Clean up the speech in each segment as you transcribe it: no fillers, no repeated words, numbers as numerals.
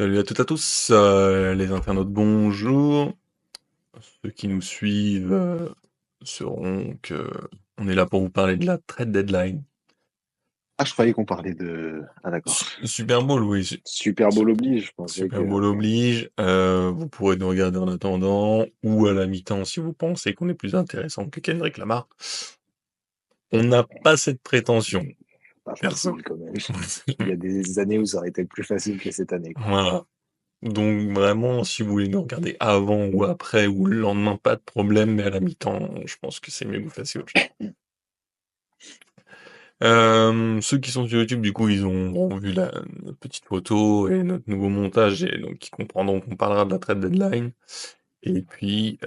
Salut à toutes et à tous, les internautes, bonjour. Ceux qui nous suivent sauront que on est là pour vous parler de la trade deadline. Ah, je croyais qu'on parlait de... Ah, d'accord. Super Bowl, oui, Super Bowl oblige, je pensais que... Super Bowl Ok. oblige. Vous pourrez nous regarder en attendant ou à la mi-temps si vous pensez qu'on est plus intéressant que Kendrick Lamar. On n'a pas cette prétention, Pas personne. facile quand même. Il y a des années où ça aurait été plus facile que cette année, quoi. Voilà. Donc vraiment, si vous voulez nous regarder avant ou après ou le lendemain, pas de problème, mais à la mi-temps, je pense que c'est mieux que vous fassiez autre chose. Ceux qui sont sur YouTube, du coup, ils ont vu notre petite photo et notre nouveau montage, et donc ils comprendront qu'on parlera de la trade deadline. Et puis,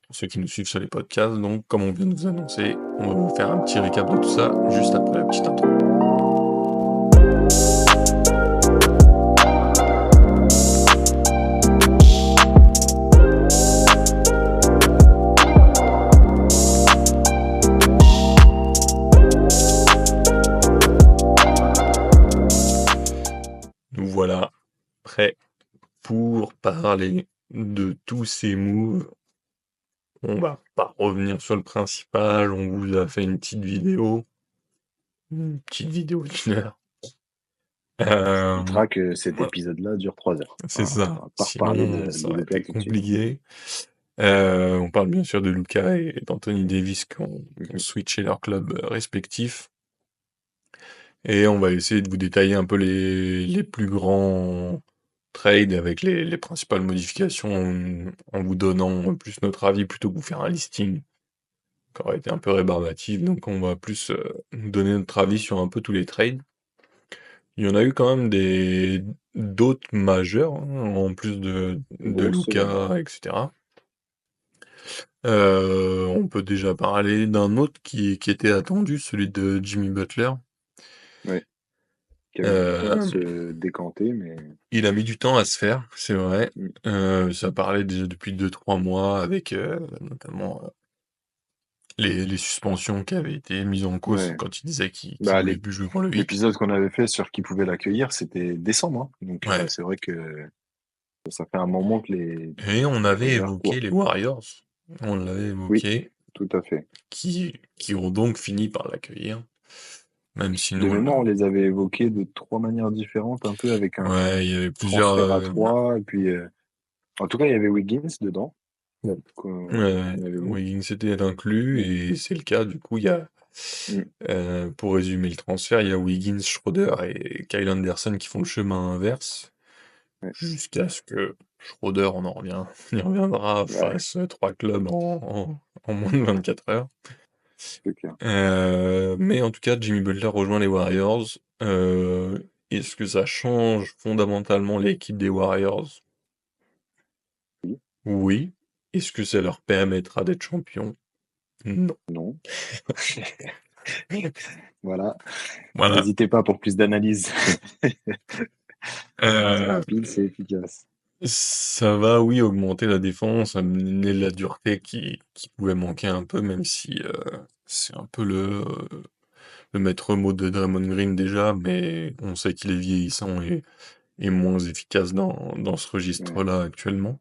pour ceux qui nous suivent sur les podcasts, donc, comme on vient de vous annoncer, on va vous faire un petit récap de tout ça juste après la petite intro. Nous voilà prêts pour parler de tous ces moves. On va pas revenir sur le principal, on vous a fait une petite vidéo d'une heure. On Euh, fera que cet voilà, épisode-là dure 3 heures. c'est Voilà, ça. on va pas reparler Sinon, ça de aurait Luka été tout de suite. compliqué. On parle bien sûr de Luka et d'Anthony Davis qui ont switché leur club respectif. Et on va essayer de vous détailler un peu les plus grands trades avec les principales modifications en vous donnant plus notre avis plutôt que vous faire un listing qui aurait été un peu rébarbatif. Donc on va plus donner notre avis sur un peu tous les trades. Il y en a eu quand même d'autres majeurs, hein, en plus Une de grosse semaine, ouais. Luka, etc. On peut déjà parler d'un autre qui était attendu, celui de Jimmy Butler. Ouais, qui a mis du temps à Euh, se décanter, mais... il a mis du temps à se faire, c'est vrai. Mm. Ça parlait déjà depuis 2-3 mois avec notamment les suspensions qui avaient été mises en cause Ouais. quand il disait qu'il Bah, voulait plus jouer pour le 8. l'épisode qu'on avait fait sur qui pouvait l'accueillir, c'était décembre, hein. Donc, Ouais. c'est vrai que ça fait un moment que Et on les avait rumeurs évoqué courent. les Warriors. On l'avait Oui, évoqué, tout à fait. qui ont donc fini par l'accueillir. Même si De nous, mémoire, on les avait évoqués de 3 manières différentes, un peu avec un ouais, il y avait plusieurs. transfert à 3, et puis en tout cas, il y avait Wiggins dedans, qu'on avait mis. Wiggins était inclus, Mm, et c'est le cas. Du coup, il y a, mm, pour résumer le transfert, il y a Wiggins, Schroeder et Kyle Anderson qui font le chemin inverse, ouais, jusqu'à ce que Schroeder, on y reviendra, ouais, fasse 3 clubs en moins de 24 heures. c'est clair. Mais en tout cas, Jimmy Butler rejoint les Warriors. Est-ce que ça change fondamentalement l'équipe des Warriors? Oui, Oui. Est-ce que ça leur permettra d'être champions? Non. non. Voilà. Voilà. N'hésitez pas pour plus d'analyse. C'est Euh, rapide, c'est efficace. Ça va, oui, augmenter la défense, amener la dureté qui pouvait manquer un peu, même si c'est un peu le maître mot de Draymond Green déjà, mais on sait qu'il est vieillissant et moins efficace dans ce Ouais, registre-là actuellement.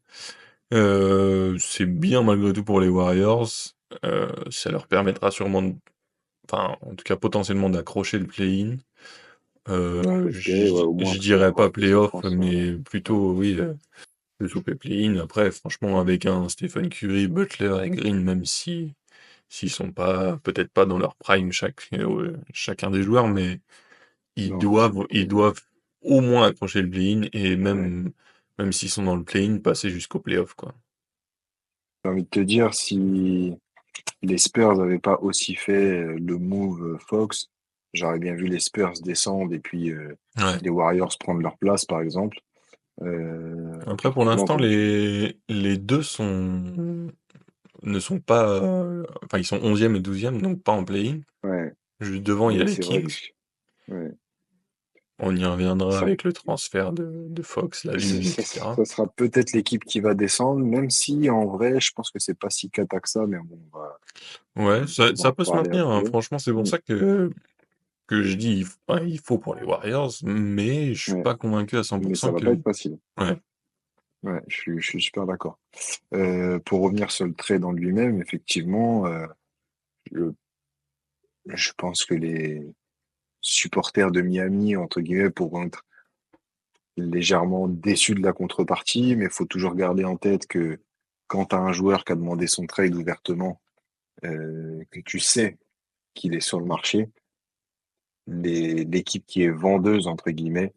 C'est bien malgré tout pour les Warriors. Ça leur permettra sûrement, enfin, en tout cas potentiellement d'accrocher le play-in. faut espérer, ouais, au moins Je dirais faire pas que ce play-off, transfert. mais Ouais, plutôt, oui, le choper play-in. Après, franchement, avec un Stephen Curry, Butler et Green, même si s'ils sont pas, peut-être pas dans leur prime chacun des joueurs, mais non, ils doivent au moins accrocher le play-in et ouais. même s'ils sont dans le play-in, passer jusqu'au play-off, quoi. J'ai envie de te dire, si les Spurs n'avaient pas aussi fait le move Fox, j'aurais bien vu les Spurs descendre et puis Ouais. les Warriors prendre leur place, par exemple. Après, pour Effectivement, l'instant, comme tu... les deux ne sont pas, enfin, ils sont 11e et 12e, donc pas en play-in. Ouais, Juste devant, il y a mais les c'est vrai Kings. que... Ouais. On y reviendra Ça, avec le transfert de Fox, la ligne, etc. ça sera peut-être l'équipe qui va descendre, même si en vrai, je pense que c'est pas si cata que ça, mais bon, Ouais, on va ça en peut se parler maintenir, hein. après. Franchement, c'est pour Mm. ça que que je dis, il faut pour les Warriors, mais je suis Ouais. pas convaincu à Mais ça 100% va que... pas être facile. Ouais, Ouais, je suis super d'accord. Pour revenir sur le trade en lui-même, effectivement, je, je pense que les supporters de Miami, entre guillemets, pourront être légèrement déçus de la contrepartie, mais il faut toujours garder en tête que quand tu as un joueur qui a demandé son trade ouvertement, que tu sais qu'il est sur le marché, l'équipe qui est vendeuse, entre guillemets,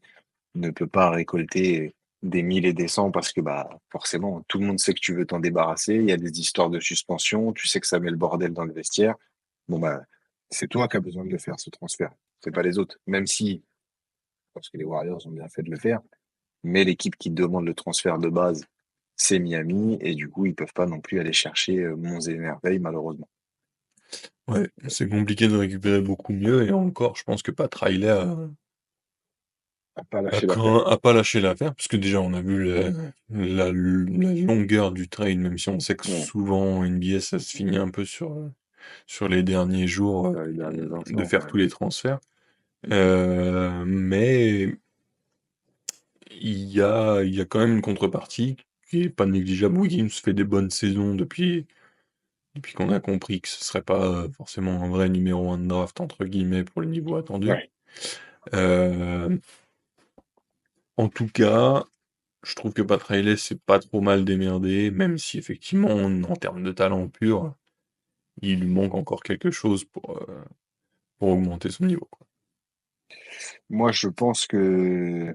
ne peut pas récolter des 1000 et des cents parce que bah forcément tout le monde sait que tu veux t'en débarrasser, il y a des histoires de suspension, tu sais que ça met le bordel dans le vestiaire. Bon bah c'est toi qui as besoin de le faire ce transfert, c'est pas les autres. Même si parce que les Warriors ont bien fait de le faire, mais l'équipe qui demande le transfert de base c'est Miami et du coup ils peuvent pas non plus aller chercher monts et merveilles malheureusement. ouais, c'est compliqué de récupérer beaucoup mieux, et encore, je pense que Pat Riley À pas lâcher l'affaire. a pas lâché l'affaire, parce que déjà on a vu Mm. la longueur du trade, même si on sait que Ouais, souvent en NBA ça se finit un peu sur les derniers jours dans les derniers de instants. faire Ouais. tous les transferts. Mais il y a quand même une contrepartie qui est pas négligeable. Wiggins fait des bonnes saisons depuis qu'on a compris que ce serait pas forcément un vrai numéro 1 de draft, entre guillemets, pour le niveau attendu. Ouais. Euh, En tout cas, je trouve que Pat Riley s'est pas trop mal démerdé, même si effectivement, en termes de talent pur, il lui manque encore quelque chose pour augmenter son niveau, quoi. Moi je pense que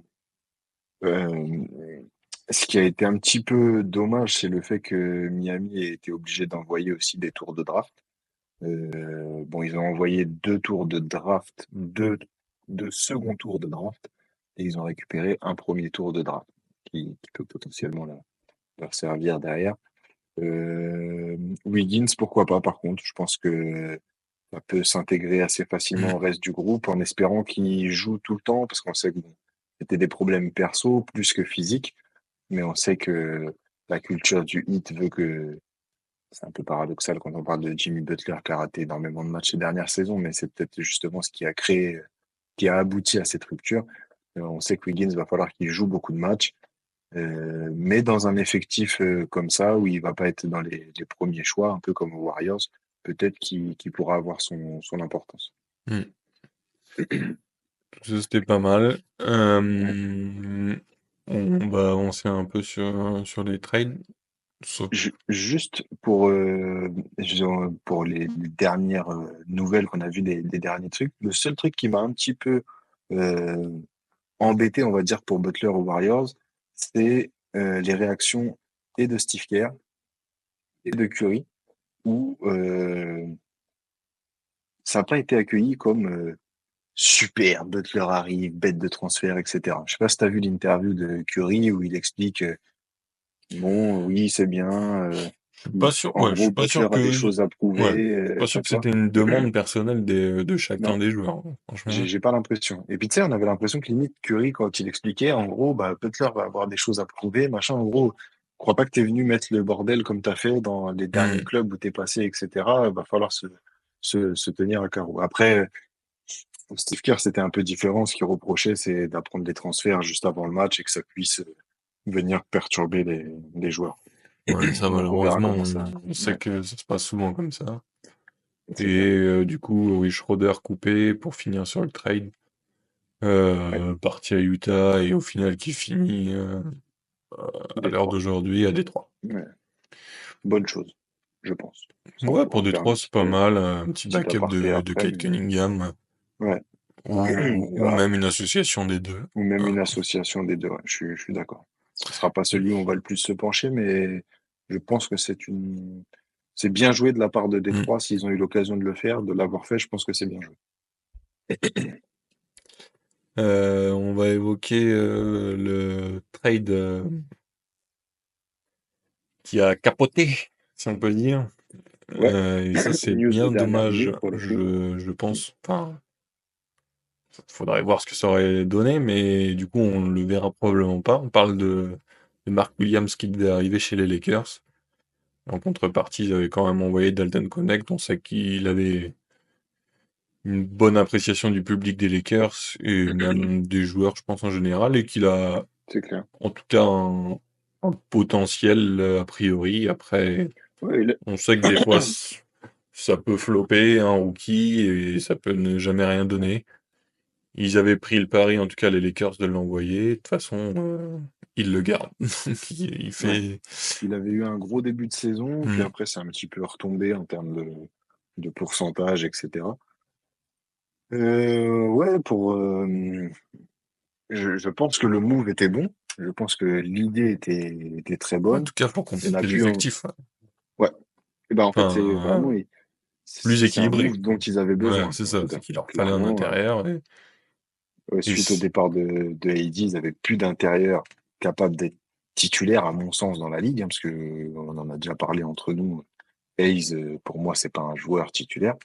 Euh, ce qui a été un petit peu dommage, c'est le fait que Miami ait été obligé d'envoyer aussi des tours de draft. Bon, ils ont envoyé deux tours de draft, deux second tours de draft, et ils ont récupéré un premier tour de draft qui peut potentiellement leur servir derrière. Euh, Wiggins, pourquoi pas, par contre, je pense que ça peut s'intégrer assez facilement Mm. au reste du groupe en espérant qu'il joue tout le temps, parce qu'on sait que bon, c'était des problèmes perso plus que physiques. Mais on sait que la culture du hit veut que c'est un peu paradoxal quand on parle de Jimmy Butler qui a raté énormément de matchs ces dernières saisons, mais c'est peut-être justement ce qui a créé, qui a abouti à cette rupture. On sait que Wiggins va falloir qu'il joue beaucoup de matchs, mais dans un effectif comme ça, où il va pas être dans les premiers choix, un peu comme aux Warriors, peut-être qu'il pourra avoir son importance. Mm. Ça, c'était pas mal. On va avancer un peu sur les trades. Sauf- Juste pour les dernières nouvelles qu'on a vues des derniers trucs, le seul truc qui m'a un petit peu euh, embêté, on va dire, pour Butler aux Warriors, c'est les réactions et de Steve Kerr et de Curry, où ça n'a pas été accueilli comme super, Butler arrive, bête de transfert, etc. Je sais pas si tu as vu l'interview de Curry où il explique bon, oui, c'est bien. Je suis pas sûr, En ouais, je gros, suis pas sûr Butler a des que, choses à ouais, je prouver, suis pas sûr enfin, que tu vois. c'était une demande personnelle de chacun Non, des joueurs, hein, franchement. j'ai pas l'impression. Et puis, tu sais, on avait l'impression que limite, Curry, quand il expliquait, en gros, bah, Butler va avoir des choses à prouver, machin. En gros, je crois pas que t'es venu mettre le bordel comme t'as fait dans les derniers Hmm. clubs où t'es passé, etc. Va falloir se tenir à carreau. Après, pour Steve Kerr, c'était un peu différent. Ce qu'il reprochait, c'est d'apprendre des transferts juste avant le match et que ça puisse venir perturber les joueurs. Ouais, ça Donc, on verra malheureusement, comment ça. on sait Ouais, que ça se passe souvent comme ça. c'est clair. Et du coup, oui, Schroeder coupé pour finir sur le trade, Ouais, parti à Utah, et au final qui finit à l'heure Détroit. d'aujourd'hui à Détroit. Ouais. Bonne chose, je pense. Ça, Ouais, on pourra pour en faire un Détroit, c'est pas mal, un petit petit backup aparté de après, Kate mais Cunningham, ouais, on ou verra. même une association des deux. Ou même Euh, une association des deux, ouais, je suis d'accord. Ce sera pas celui où on va le plus se pencher, mais je pense que c'est bien joué de la part de hmm. Détroit s'ils ont eu l'occasion de le faire, de l'avoir fait, je pense que c'est bien joué. On va évoquer le trade qui a capoté, si on peut dire. Ouais, Et ça, c'est news de bien dernière dommage, minute pour le coup. je pense. Enfin, faudrait voir ce que ça aurait donné, mais du coup, on le verra probablement pas. On parle de Mark Williams qui devait arriver chez les Lakers. En contrepartie, ils avaient quand même envoyé Dalton Connect. On sait qu'il avait une bonne appréciation du public des Lakers et même des joueurs, je pense, en général, et qu'il a C'est clair. en tout cas un potentiel a priori. Après, Ouais, on sait que des fois, ça peut flopper un rookie et ça peut ne jamais rien donner. Ils avaient pris le pari, en tout cas les Lakers, de l'envoyer. De toute façon, ils le gardent. Donc, il ouais. fait... Il avait eu un gros début de saison, puis Hmm. après, c'est un petit peu retombé en termes de pourcentage, etc. Ouais, je pense que le move était bon. Je pense que l'idée était très En bonne. tout cas, pour Il n'a compléter pu, l'effectif, ouais. ouais. Et ben, en fait, c'est Enfin, vraiment, plus c'est un équilibré, move quoi. dont ils avaient Ouais, besoin, c'est en ça. tout C'est cas. qu'il leur fallait un Clairement, intérieur. Et suite au départ de AD, ils avaient plus d'intérieur capable d'être titulaire, à mon sens, dans la ligue, hein, parce que on en a déjà parlé entre nous. Hayes, pour moi, c'est pas un joueur titulaire.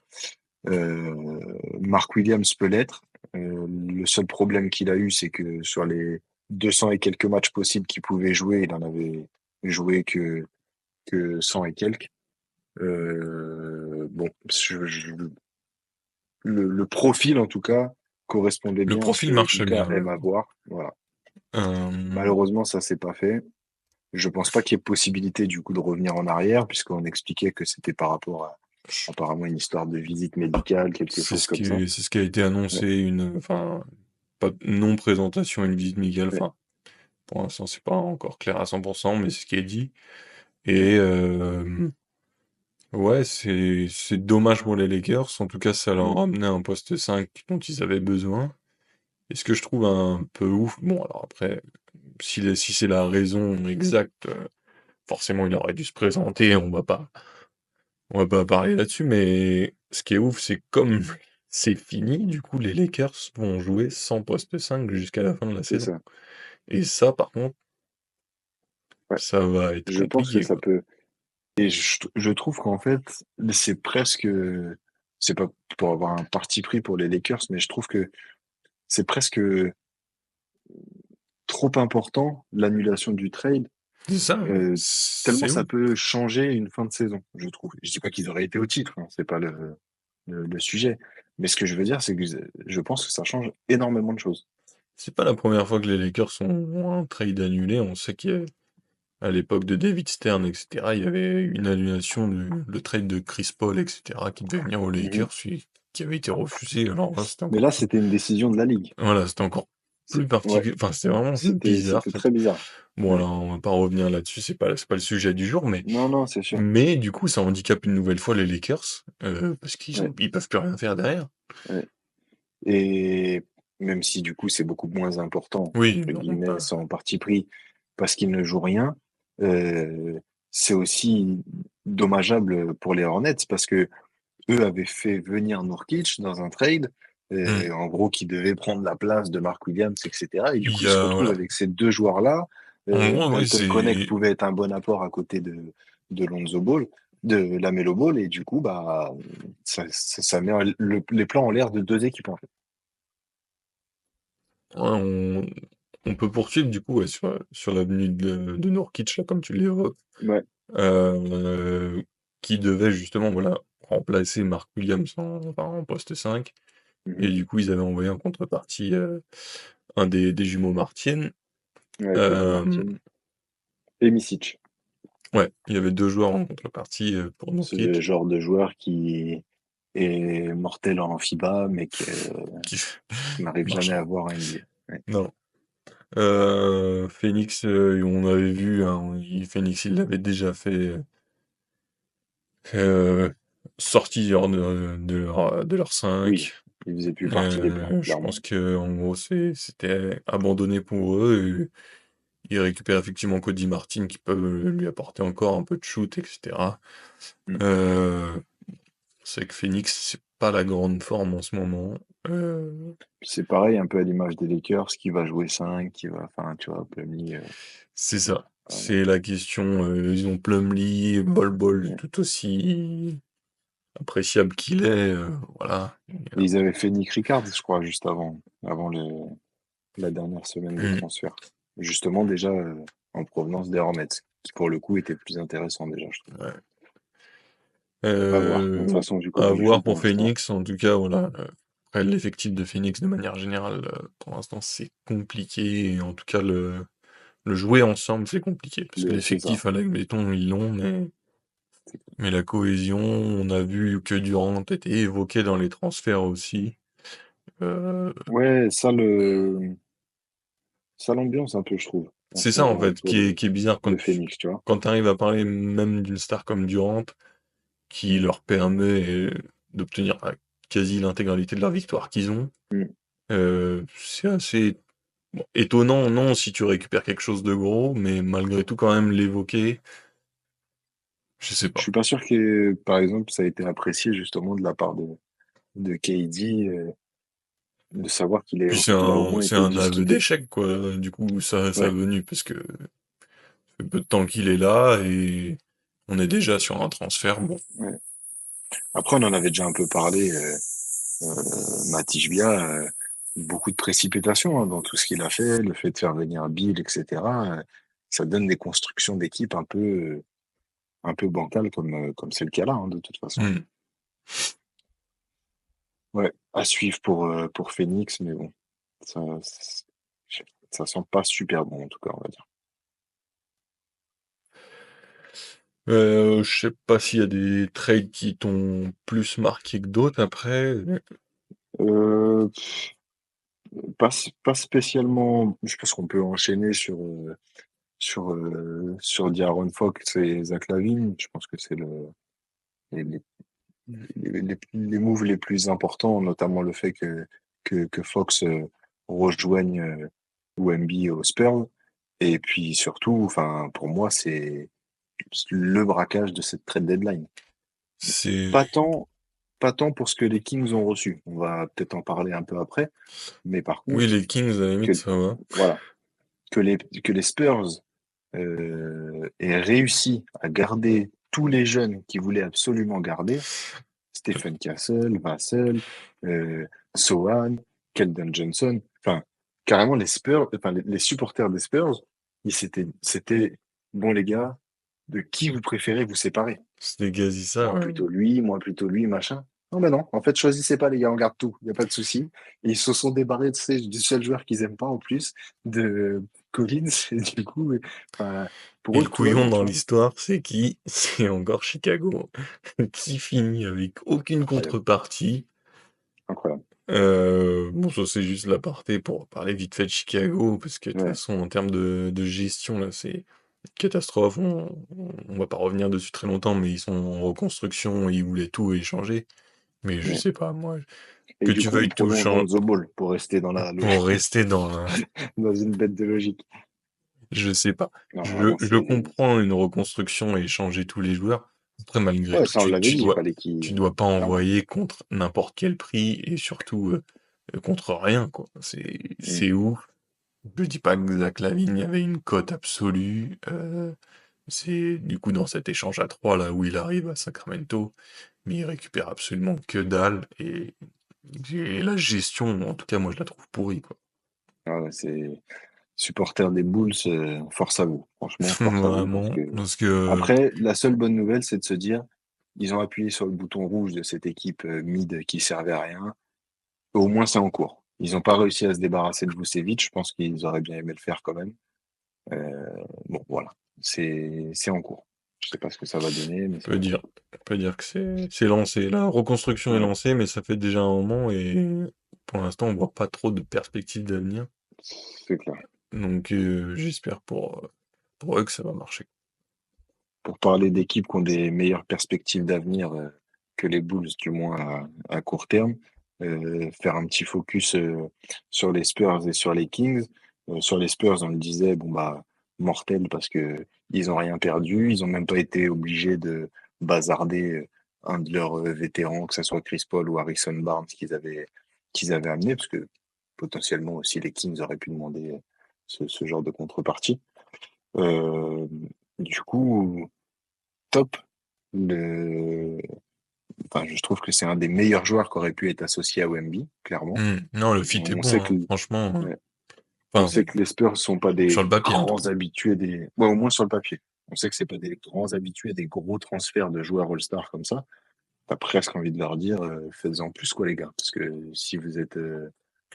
Mark Williams peut l'être. Le seul problème qu'il a eu, c'est que sur les 200 et quelques matchs possibles qu'il pouvait jouer, il en avait joué que 100 et quelques. Bon, le profil, en tout cas, correspondait le bien à ce profil que marche Lucas bien. aime avoir. Voilà. Euh, Malheureusement, ça s'est pas fait. Je pense pas qu'il y ait possibilité, du coup, de revenir en arrière, puisqu'on expliquait que c'était par rapport à, apparemment, une histoire de visite médicale, quelque chose comme ça. c'est ce qui a été Ouais, annoncé, enfin, pas non présentation, une visite médicale. ouais, Enfin, pour l'instant, c'est pas encore clair à 100%, mais c'est ce qui est dit. ouais. Et ouais, c'est dommage pour les Lakers. En tout cas, ça leur Mm. a amené un poste 5 dont ils avaient besoin. Et ce que je trouve un peu ouf, bon, alors après, si c'est la raison exacte, forcément, il aurait dû se présenter. On va pas parler là-dessus, mais ce qui est ouf, c'est comme c'est fini, du coup, les Lakers vont jouer sans poste 5 jusqu'à la fin de la C'est saison. ça. Et ça, par contre, Ouais. ça va être Je pense que compliqué, ça quoi. peut. Et je trouve qu'en fait, c'est presque. C'est pas pour avoir un parti pris pour les Lakers, mais je trouve que c'est presque trop important l'annulation du trade, C'est ça, euh, tellement c'est ça ouf. peut changer une fin de saison, je trouve. Je dis pas qu'ils auraient été au titre, hein, c'est pas le sujet. Mais ce que je veux dire, c'est que je pense que ça change énormément de choses. C'est pas la première fois que les Lakers ont un trade annulé. On sait qu'à l'époque de David Stern, etc., il y avait une annulation le trade de Chris Paul, etc., qui devait venir aux Mhm. Lakers, qui avait été refusé. Alors là, c'était Mais encore là, plus. c'était une décision de la Ligue. Voilà, c'était encore plus Ouais, particulier. Enfin, c'était vraiment bizarre. c'était très bizarre. Bon, Ouais. alors, on va pas revenir là-dessus, c'est pas le sujet du jour, Non, non, c'est sûr. mais du coup, ça handicape une nouvelle fois les Lakers, parce Ouais, ils peuvent plus rien faire derrière. ouais. Et même si du coup c'est beaucoup moins important, Oui, entre non, guillemets, bah, sans parti pris, parce qu'ils ne jouent rien, euh, c'est aussi dommageable pour les Hornets parce que eux avaient fait venir Nurkic dans un trade, hmm. en gros qui devait prendre la place de Mark Williams, etc. Et du Il coup y ils se a, retrouvent voilà. avec ces deux joueurs-là. En gros, oui, Dalton Connect c'est, pouvait être un bon apport à côté de Lonzo Ball, de Lamelo Ball, et du coup bah ça met les plans en l'air de deux équipes en fait. ouais, on peut poursuivre du coup ouais, sur l'avenue de Nurkic, là, comme tu l'évoques, Ouais. euh, qui devait justement voilà, remplacer Mark Williams en poste 5. Et Mhm. du coup, ils avaient envoyé en contrepartie un des jumeaux Martin. Ouais, Caleb Euh, Martin. Et Micic. ouais, il y avait deux joueurs en contrepartie pour Ce Nurkic. genre de joueur qui est mortel en FIBA, mais Qui qui n'arrive jamais à marchera. voir un NBA. Ouais. Non. Phoenix, on avait vu, hein, Phoenix, il l'avait déjà fait euh, sorti hors de leur Oui, 5. il faisait plus partie des plans, Je clairement. pense que en gros, c'était abandonné pour eux. Et ils récupèrent effectivement Cody Martin qui peut lui apporter encore un peu de shoot, etc. Mm. Euh, c'est que Phoenix, c'est pas la grande forme en ce moment. C'est pareil, un peu à l'image des Lakers, qui va jouer 5 qui va, enfin, tu vois, Plumlee, C'est ça. voilà. C'est la question. Ils ont Plumlee, Bol Ouais. tout aussi appréciable qu'il est. Voilà. Et ils avaient fait Nick Rickards, je crois, juste avant la dernière semaine de Mm. transfert. Justement, déjà, en provenance des Hornets, qui pour le coup était plus intéressant déjà, je trouve. Ouais. À voir. De toute Euh, façon, vu à comment il joue voir pour pour l'instant. Phoenix, en tout cas, voilà. Après, l'effectif de Phoenix, de manière générale, pour l'instant, c'est compliqué. Et en tout cas, le jouer ensemble, c'est compliqué. Parce que C'est ça. l'effectif, à la béton, ils l'ont, mais la cohésion, on a vu que Durant était évoqué dans les transferts aussi. Euh, Ouais, ça l'ambiance un peu, je trouve, en c'est ce ça, en moment fait, autour qui est bizarre de Phoenix, tu vois. quand tu arrives à parler même d'une star comme Durant, qui Mm. leur permet d'obtenir quasi l'intégralité de leur victoire qu'ils ont. Mm. C'est assez bon, étonnant, non, si tu récupères quelque chose de gros, mais malgré tout, quand même, l'évoquer, je sais Je pas. suis pas sûr que, par exemple, ça a été apprécié justement de la part de KD, de savoir Puis qu'il a au moins c'est été un aveu discuté. d'échec, quoi, du coup, ça Ouais, venu, parce que ça fait peu de temps qu'il est là, et on est déjà sur un transfert, bon. ouais. Après, on en avait déjà un peu parlé, Matisse Bia, beaucoup de précipitation hein, dans tout ce qu'il a fait, le fait de faire venir Bill, etc. Ça donne des constructions d'équipe un peu bancales comme c'est le cas là, hein, de toute façon. Hmm. Ouais, à suivre pour Phoenix, mais bon, ça, ça sent pas super bon en tout cas, on va dire. Je sais pas s'il y a des trades qui t'ont plus marqué que d'autres, après. Euh, pas spécialement. Je pense qu'on peut enchaîner sur D'Aaron Fox et Zach LaVine. Je pense que c'est les, les, les moves les plus importants, notamment le fait que Fox rejoigne Wemby aux Spurs. Et puis surtout, enfin, pour moi, c'est le braquage de cette trade deadline. C'est... Pas tant, pas tant pour ce que les Kings ont reçu. On va peut-être en parler un peu après. Mais par Oui, contre, les Kings, à la limite, que, ça va. voilà, que les Spurs aient réussi à garder tous les jeunes qui voulaient absolument garder, Stephen Castle, Vassell, euh, Sohan, Keldon Johnson, enfin, carrément les Spurs, enfin, les supporters des Spurs, c'était, bon les gars, de qui vous préférez vous séparer? C'était quasi ça, ouais. Moi plutôt lui, machin. Non, mais non, en fait, choisissez pas, les gars, on garde tout, il n'y a pas de souci. Et ils se sont débarrassés du seul joueur qu'ils aiment pas en plus, de Collins, et du coup, enfin, Et pour eux, le tout va couillon bien, dans tu vois. l'histoire, c'est qui? C'est encore Chicago, qui finit avec aucune Incroyable, contrepartie. incroyable. Bon, ça c'est juste l'aparté pour parler vite fait de Chicago, parce que de toute Ouais, façon, en termes de gestion, là, c'est une catastrophe. On va pas revenir dessus très longtemps, mais ils sont en reconstruction, ils voulaient tout échanger. Mais je ouais. sais pas, moi, Et que du tu coup, on veuilles tout prolonge changer Lonzo Ball pour rester dans pour rester dans la... dans une bête de logique. Je sais pas. Non, vraiment, Je c'est. comprends une reconstruction et échanger tous les joueurs. Après, malgré Ouais, tout, ça, on l'avait dit, il fallait tu qu'il. dois pas Clairement. envoyer contre n'importe quel prix et surtout contre rien, quoi. Mm. C'est où? Je dis pas que Zach LaVine y avait une cote absolue. C'est du coup dans cet échange à 3 là où il arrive à Sacramento, mais il récupère absolument que dalle et la gestion, en tout cas, moi je la trouve pourrie, quoi. Ah ouais, c'est. Supporter des Bulls, force à vous. Franchement, force à vous parce Vraiment, que. parce que Après, la seule bonne nouvelle, c'est de se dire, ils ont appuyé sur le bouton rouge de cette équipe mid qui servait à rien. Au moins, c'est en cours. Ils n'ont pas réussi à se débarrasser de Vucevic. Je pense qu'ils auraient bien aimé le faire quand même. Bon, voilà. C'est en cours. Je sais pas ce que ça va donner, mais c'est en cours. on peut dire que c'est lancé. La reconstruction est Ouais, lancée, mais ça fait déjà un moment et pour l'instant, on voit pas trop de perspectives d'avenir. c'est clair. Donc, j'espère pour eux que ça va marcher. Pour parler d'équipes qui ont des meilleures perspectives d'avenir que les Bulls, du moins à court terme, faire un petit focus sur les Spurs et sur les Kings. Sur les Spurs, on le disait, bon bah mortel parce que ils ont rien perdu, ils ont même pas été obligés de bazarder un de leurs vétérans, que ce soit Chris Paul ou Harrison Barnes qu'ils avaient amené, parce que potentiellement aussi les Kings auraient pu demander ce genre de contrepartie. Euh, du coup, top. Le... Enfin, je trouve que c'est un des meilleurs joueurs qui aurait pu être associé à Wemby, clairement. Non, le fit est On bon, sait hein, franchement. ouais, on Enfin, sait que les Spurs sont pas sur des le papier en tout grands cas. habitués des. Ouais, au moins sur le papier. On sait que c'est pas des grands habitués des gros transferts de joueurs All-Star comme ça. T'as presque envie de leur dire, faites-en plus quoi les gars, parce que si vous êtes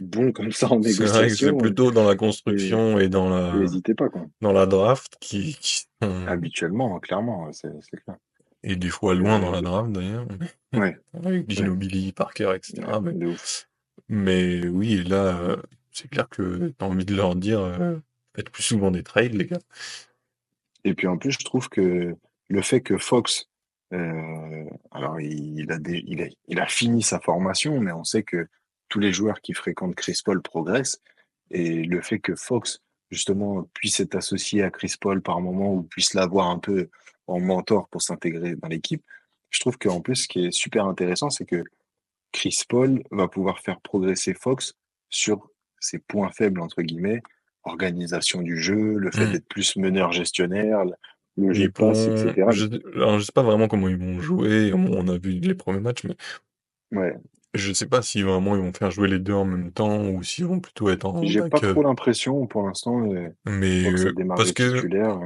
bons comme ça en C'est vrai que c'est négociation, plutôt dans la et construction et n'hésitez pas quoi. dans la draft qui sont, Habituellement, hein, clairement, c'est clair. et des fois loin dans Euh, la draft d'ailleurs, ouais, avec ouais, Ginobili, Parker, ouais, etc. Mais, de ouf. mais oui, là, c'est clair que t'as envie de leur dire, faites plus souvent des trades, les gars. Et puis en plus, je trouve que le fait que Fox, alors il a fini sa formation, mais on sait que tous les joueurs qui fréquentent Chris Paul progressent. Et le fait que Fox, justement, puisse être associé à Chris Paul par moment ou puisse l'avoir un peu en mentor pour s'intégrer dans l'équipe, je trouve qu'en plus, ce qui est super intéressant, c'est que Chris Paul va pouvoir faire progresser Fox sur ses points faibles, entre guillemets, organisation du jeu, le fait Hmm. d'être plus meneur-gestionnaire, le Et jeu ils de passe, pourront, etc. alors je sais pas vraiment comment ils vont jouer, on a vu les premiers matchs, mais Ouais, je sais pas si vraiment ils vont faire jouer les deux en même temps ou s'ils vont plutôt être en j'ai pas backup. trop l'impression pour l'instant, Mais Fox a parce démarré que titulaire.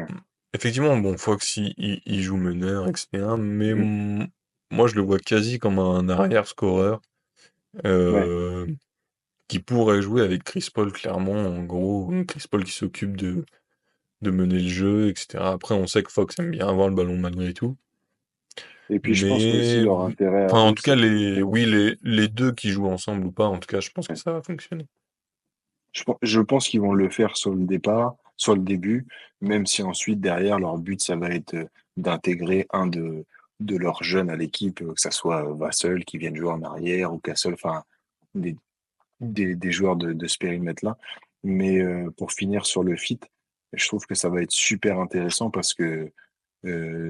effectivement, bon, Fox il joue meneur, etc. Mais Mm. moi je le vois quasi comme un arrière-scoreur Ouais. euh, qui pourrait jouer avec Chris Paul clairement. En gros, Chris Paul qui s'occupe de mener le jeu, etc. Après, on sait que Fox aime bien avoir le ballon malgré tout. Et puis je pense qu'aussi Mais leur intérêt à enfin, en eux, tout cas, c'est que oui, les deux qui jouent ensemble ou pas, en tout cas, je pense que ouais. ça va fonctionner. Je pense qu'ils vont le faire sur le départ, sur le début, même si ensuite, derrière, leur but, ça va être d'intégrer un de leurs jeunes à l'équipe, que ça soit Vassell qui vienne jouer en arrière ou Castle, enfin, des, des joueurs de ce périmètre-là. Mais pour finir sur le fit, je trouve que ça va être super intéressant parce que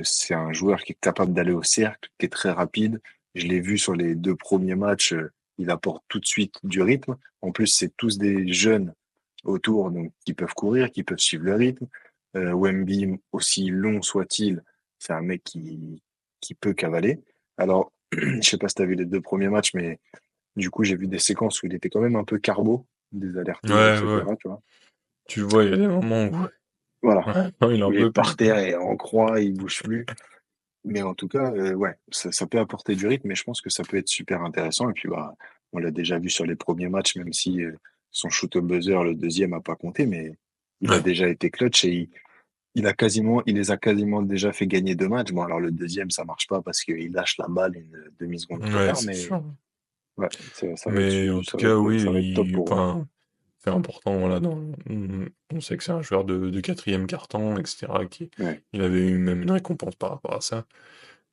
c'est un joueur qui est capable d'aller au cercle, qui est très rapide. Je l'ai vu sur les deux premiers matchs, il apporte tout de suite du rythme. En plus, c'est tous des jeunes autour, donc qui peuvent courir, qui peuvent suivre le rythme. Wemby, aussi long soit-il, c'est un mec qui peut cavaler. Alors, je sais pas si tu as vu les deux premiers matchs, mais du coup, j'ai vu des séquences où il était quand même un peu carbo, des allers-retours, Ouais, ouais. etc. Tu vois. Tu le vois, il y a des moments où Voilà. ouais, non, il Où en il est peut plus, par quoi. terre et en croix, il bouge plus. Mais en tout cas, ouais, ça peut apporter du rythme, mais je pense que ça peut être super intéressant. Et puis, bah, on l'a déjà vu sur les premiers matchs, même si son shoot au buzzer, le deuxième, a pas compté, mais il a Ouais, déjà été clutch et il les a quasiment déjà fait gagner deux matchs. Bon, alors le deuxième, ça marche pas parce qu'il lâche la balle une demi-seconde trop ouais, tard, c'est mais sûr. ouais, Mais en tout cas, oui, ça va être top pour eux. enfin, c'est important, voilà, on sait que c'est un joueur de quatrième carton, etc., Ouais, il avait eu même une récompense par rapport à ça.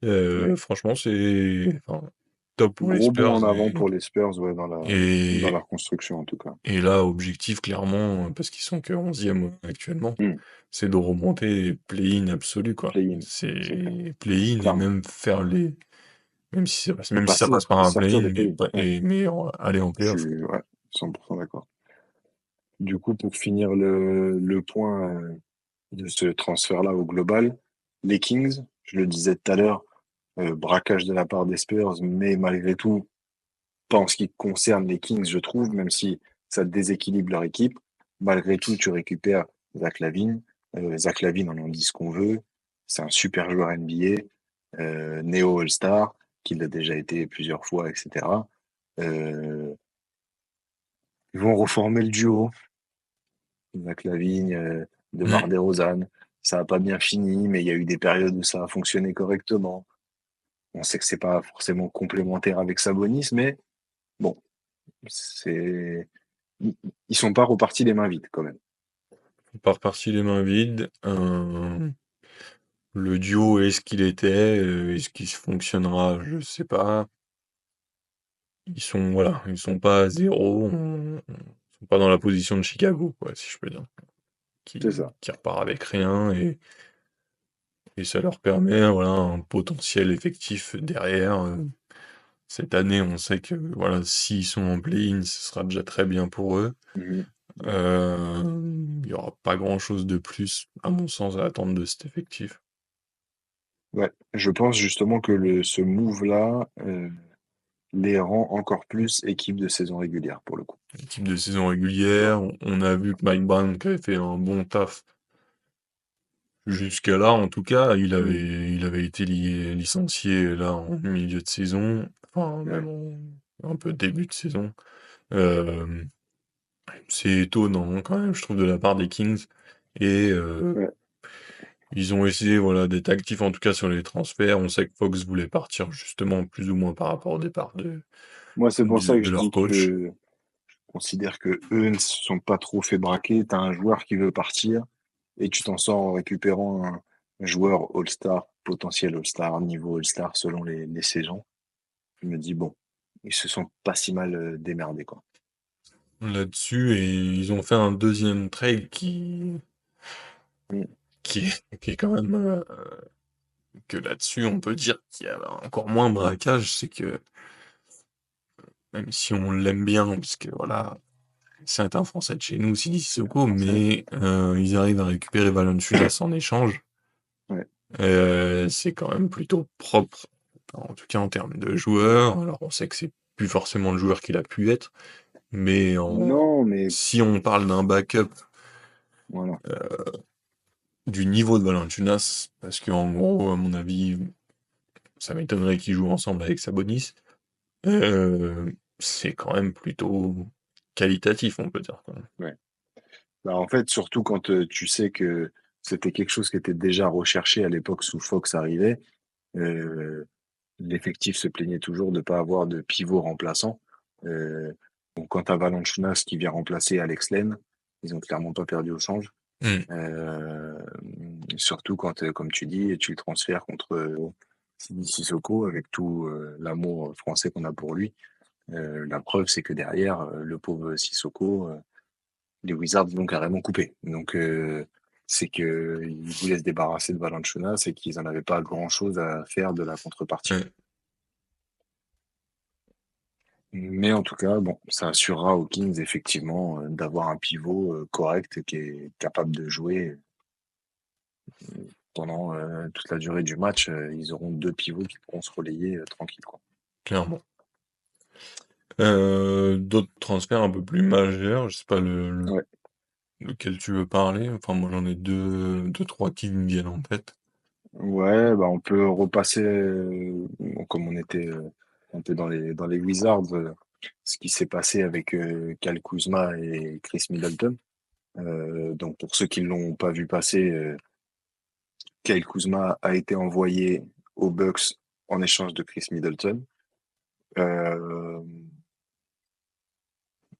ouais. Franchement, c'est enfin, top pour les Gros bond Spurs, en avant pour les Spurs, ouais, dans et, leur construction en tout cas. et là, objectif, clairement, parce qu'ils sont que 11e actuellement, Hmm. c'est de remonter play-in absolu, quoi. Play-in, c'est clair, C'est play-in et clairement. même faire les. Et Même si ça passer, passe par un sortir play-in, des play-in. Ouais, aller en je play-off, quoi. suis ouais, 100% d'accord. Du coup, pour finir le point de ce transfert-là au global, les Kings, je le disais tout à l'heure, braquage de la part des Spurs, mais malgré tout, pas en ce qui concerne les Kings, je trouve, même si ça déséquilibre leur équipe, malgré tout, tu récupères Zach LaVine. Zach LaVine, on en dit ce qu'on veut. C'est un super joueur NBA, néo All-Star, qu'il a déjà été plusieurs fois, etc. Euh, Ils vont reformer le duo. Zach LaVine, DeMar Mm. DeRozan. Ça n'a pas bien fini, mais il y a eu des périodes où ça a fonctionné correctement. On sait que c'est pas forcément complémentaire avec Sabonis, mais bon, c'est ils sont pas repartis les mains vides quand même. On part parti les mains vides. Le duo est ce qu'il était, est-ce qu'il fonctionnera, je sais pas. Voilà, ils sont pas à zéro, ils sont pas dans la position de Chicago, quoi, si je peux dire, C'est ça. qui repart avec rien et ça leur permet, voilà, un potentiel effectif derrière. Cette année, on sait que, voilà, s'ils sont en play-in, ce sera déjà très bien pour eux. Mhm. Il y aura pas grand-chose de plus, à mon sens, à attendre de cet effectif. Ouais, je pense justement que ce move-là les rend encore plus équipe de saison régulière pour le coup. Équipe de saison Tu vois. régulière, on a vu que Mike Brown qui avait fait un bon taf Jusqu'à là, en tout cas, Hmm. il avait été licencié là en milieu de saison, enfin même Ouais, un peu début de saison. Euh, c'est étonnant hein, quand même, je trouve, de la part des Kings. Et ouais. ils ont essayé, voilà, d'être actifs en tout cas sur les transferts. On sait que Fox voulait partir justement plus ou moins par rapport au départ Moi, c'est pour ça que de je leur dis coach. que je considère que eux ne se sont pas trop fait braquer. T'as un joueur qui veut partir et tu t'en sors en récupérant un joueur All-Star, potentiel All-Star, niveau All-Star selon les saisons. Je me dis, bon, ils se sont pas si mal démerdés, quoi. Là-dessus et ils ont fait un deuxième trade Mm. qui est quand même que là-dessus on peut dire qu'il y a encore moins braquage, c'est que même si on l'aime bien, parce que voilà, c'est un Français de chez nous, Sidi C'est un Sissoko, Français. mais ils arrivent à récupérer Valanciunas en échange. Ouais. C'est quand même plutôt propre, en tout cas en termes de joueur. Alors on sait que c'est plus forcément le joueur qu'il a pu être, mais Non, mais si on parle d'un backup voilà. du niveau de Valanciunas, parce qu'en gros, à mon avis, ça m'étonnerait qu'ils jouent ensemble avec Sabonis, c'est quand même plutôt qualitatif, on peut dire, quand même. Ouais. Bah, en fait, surtout quand tu sais que c'était quelque chose qui était déjà recherché à l'époque sous Fox arrivait, euh, l'effectif se plaignait toujours de ne pas avoir de pivot remplaçant. Euh, donc quand tu as Valanciunas qui vient remplacer Alex Len, ils ont clairement pas perdu au change. Hmm. Euh, surtout quand, comme tu dis, tu le transfères contre Sidi Sissoko avec tout l'amour français qu'on a pour lui. La preuve, c'est que derrière, le pauvre Sissoko, les Wizards l'ont carrément coupé. Donc, c'est que ils voulaient se débarrasser de Valanciunas et qu'ils n'en avaient pas grand-chose à faire de la contrepartie. Ouais. Mais en tout cas, bon, ça assurera aux Kings effectivement d'avoir un pivot correct qui est capable de jouer pendant toute la durée du match. Ils auront deux pivots qui pourront se relayer tranquille, quoi. Clairement. D'autres transferts un peu plus majeurs, je sais pas Ouais. lequel tu veux parler. Enfin, moi j'en ai deux, trois qui me viennent en tête. Ouais, bah on peut repasser, bon, comme on était dans les Wizards, ce qui s'est passé avec Kyle Kuzma et Chris Middleton. Donc pour ceux qui l'ont pas vu passer, Kyle Kuzma a été envoyé aux Bucks en échange de Chris Middleton. Euh,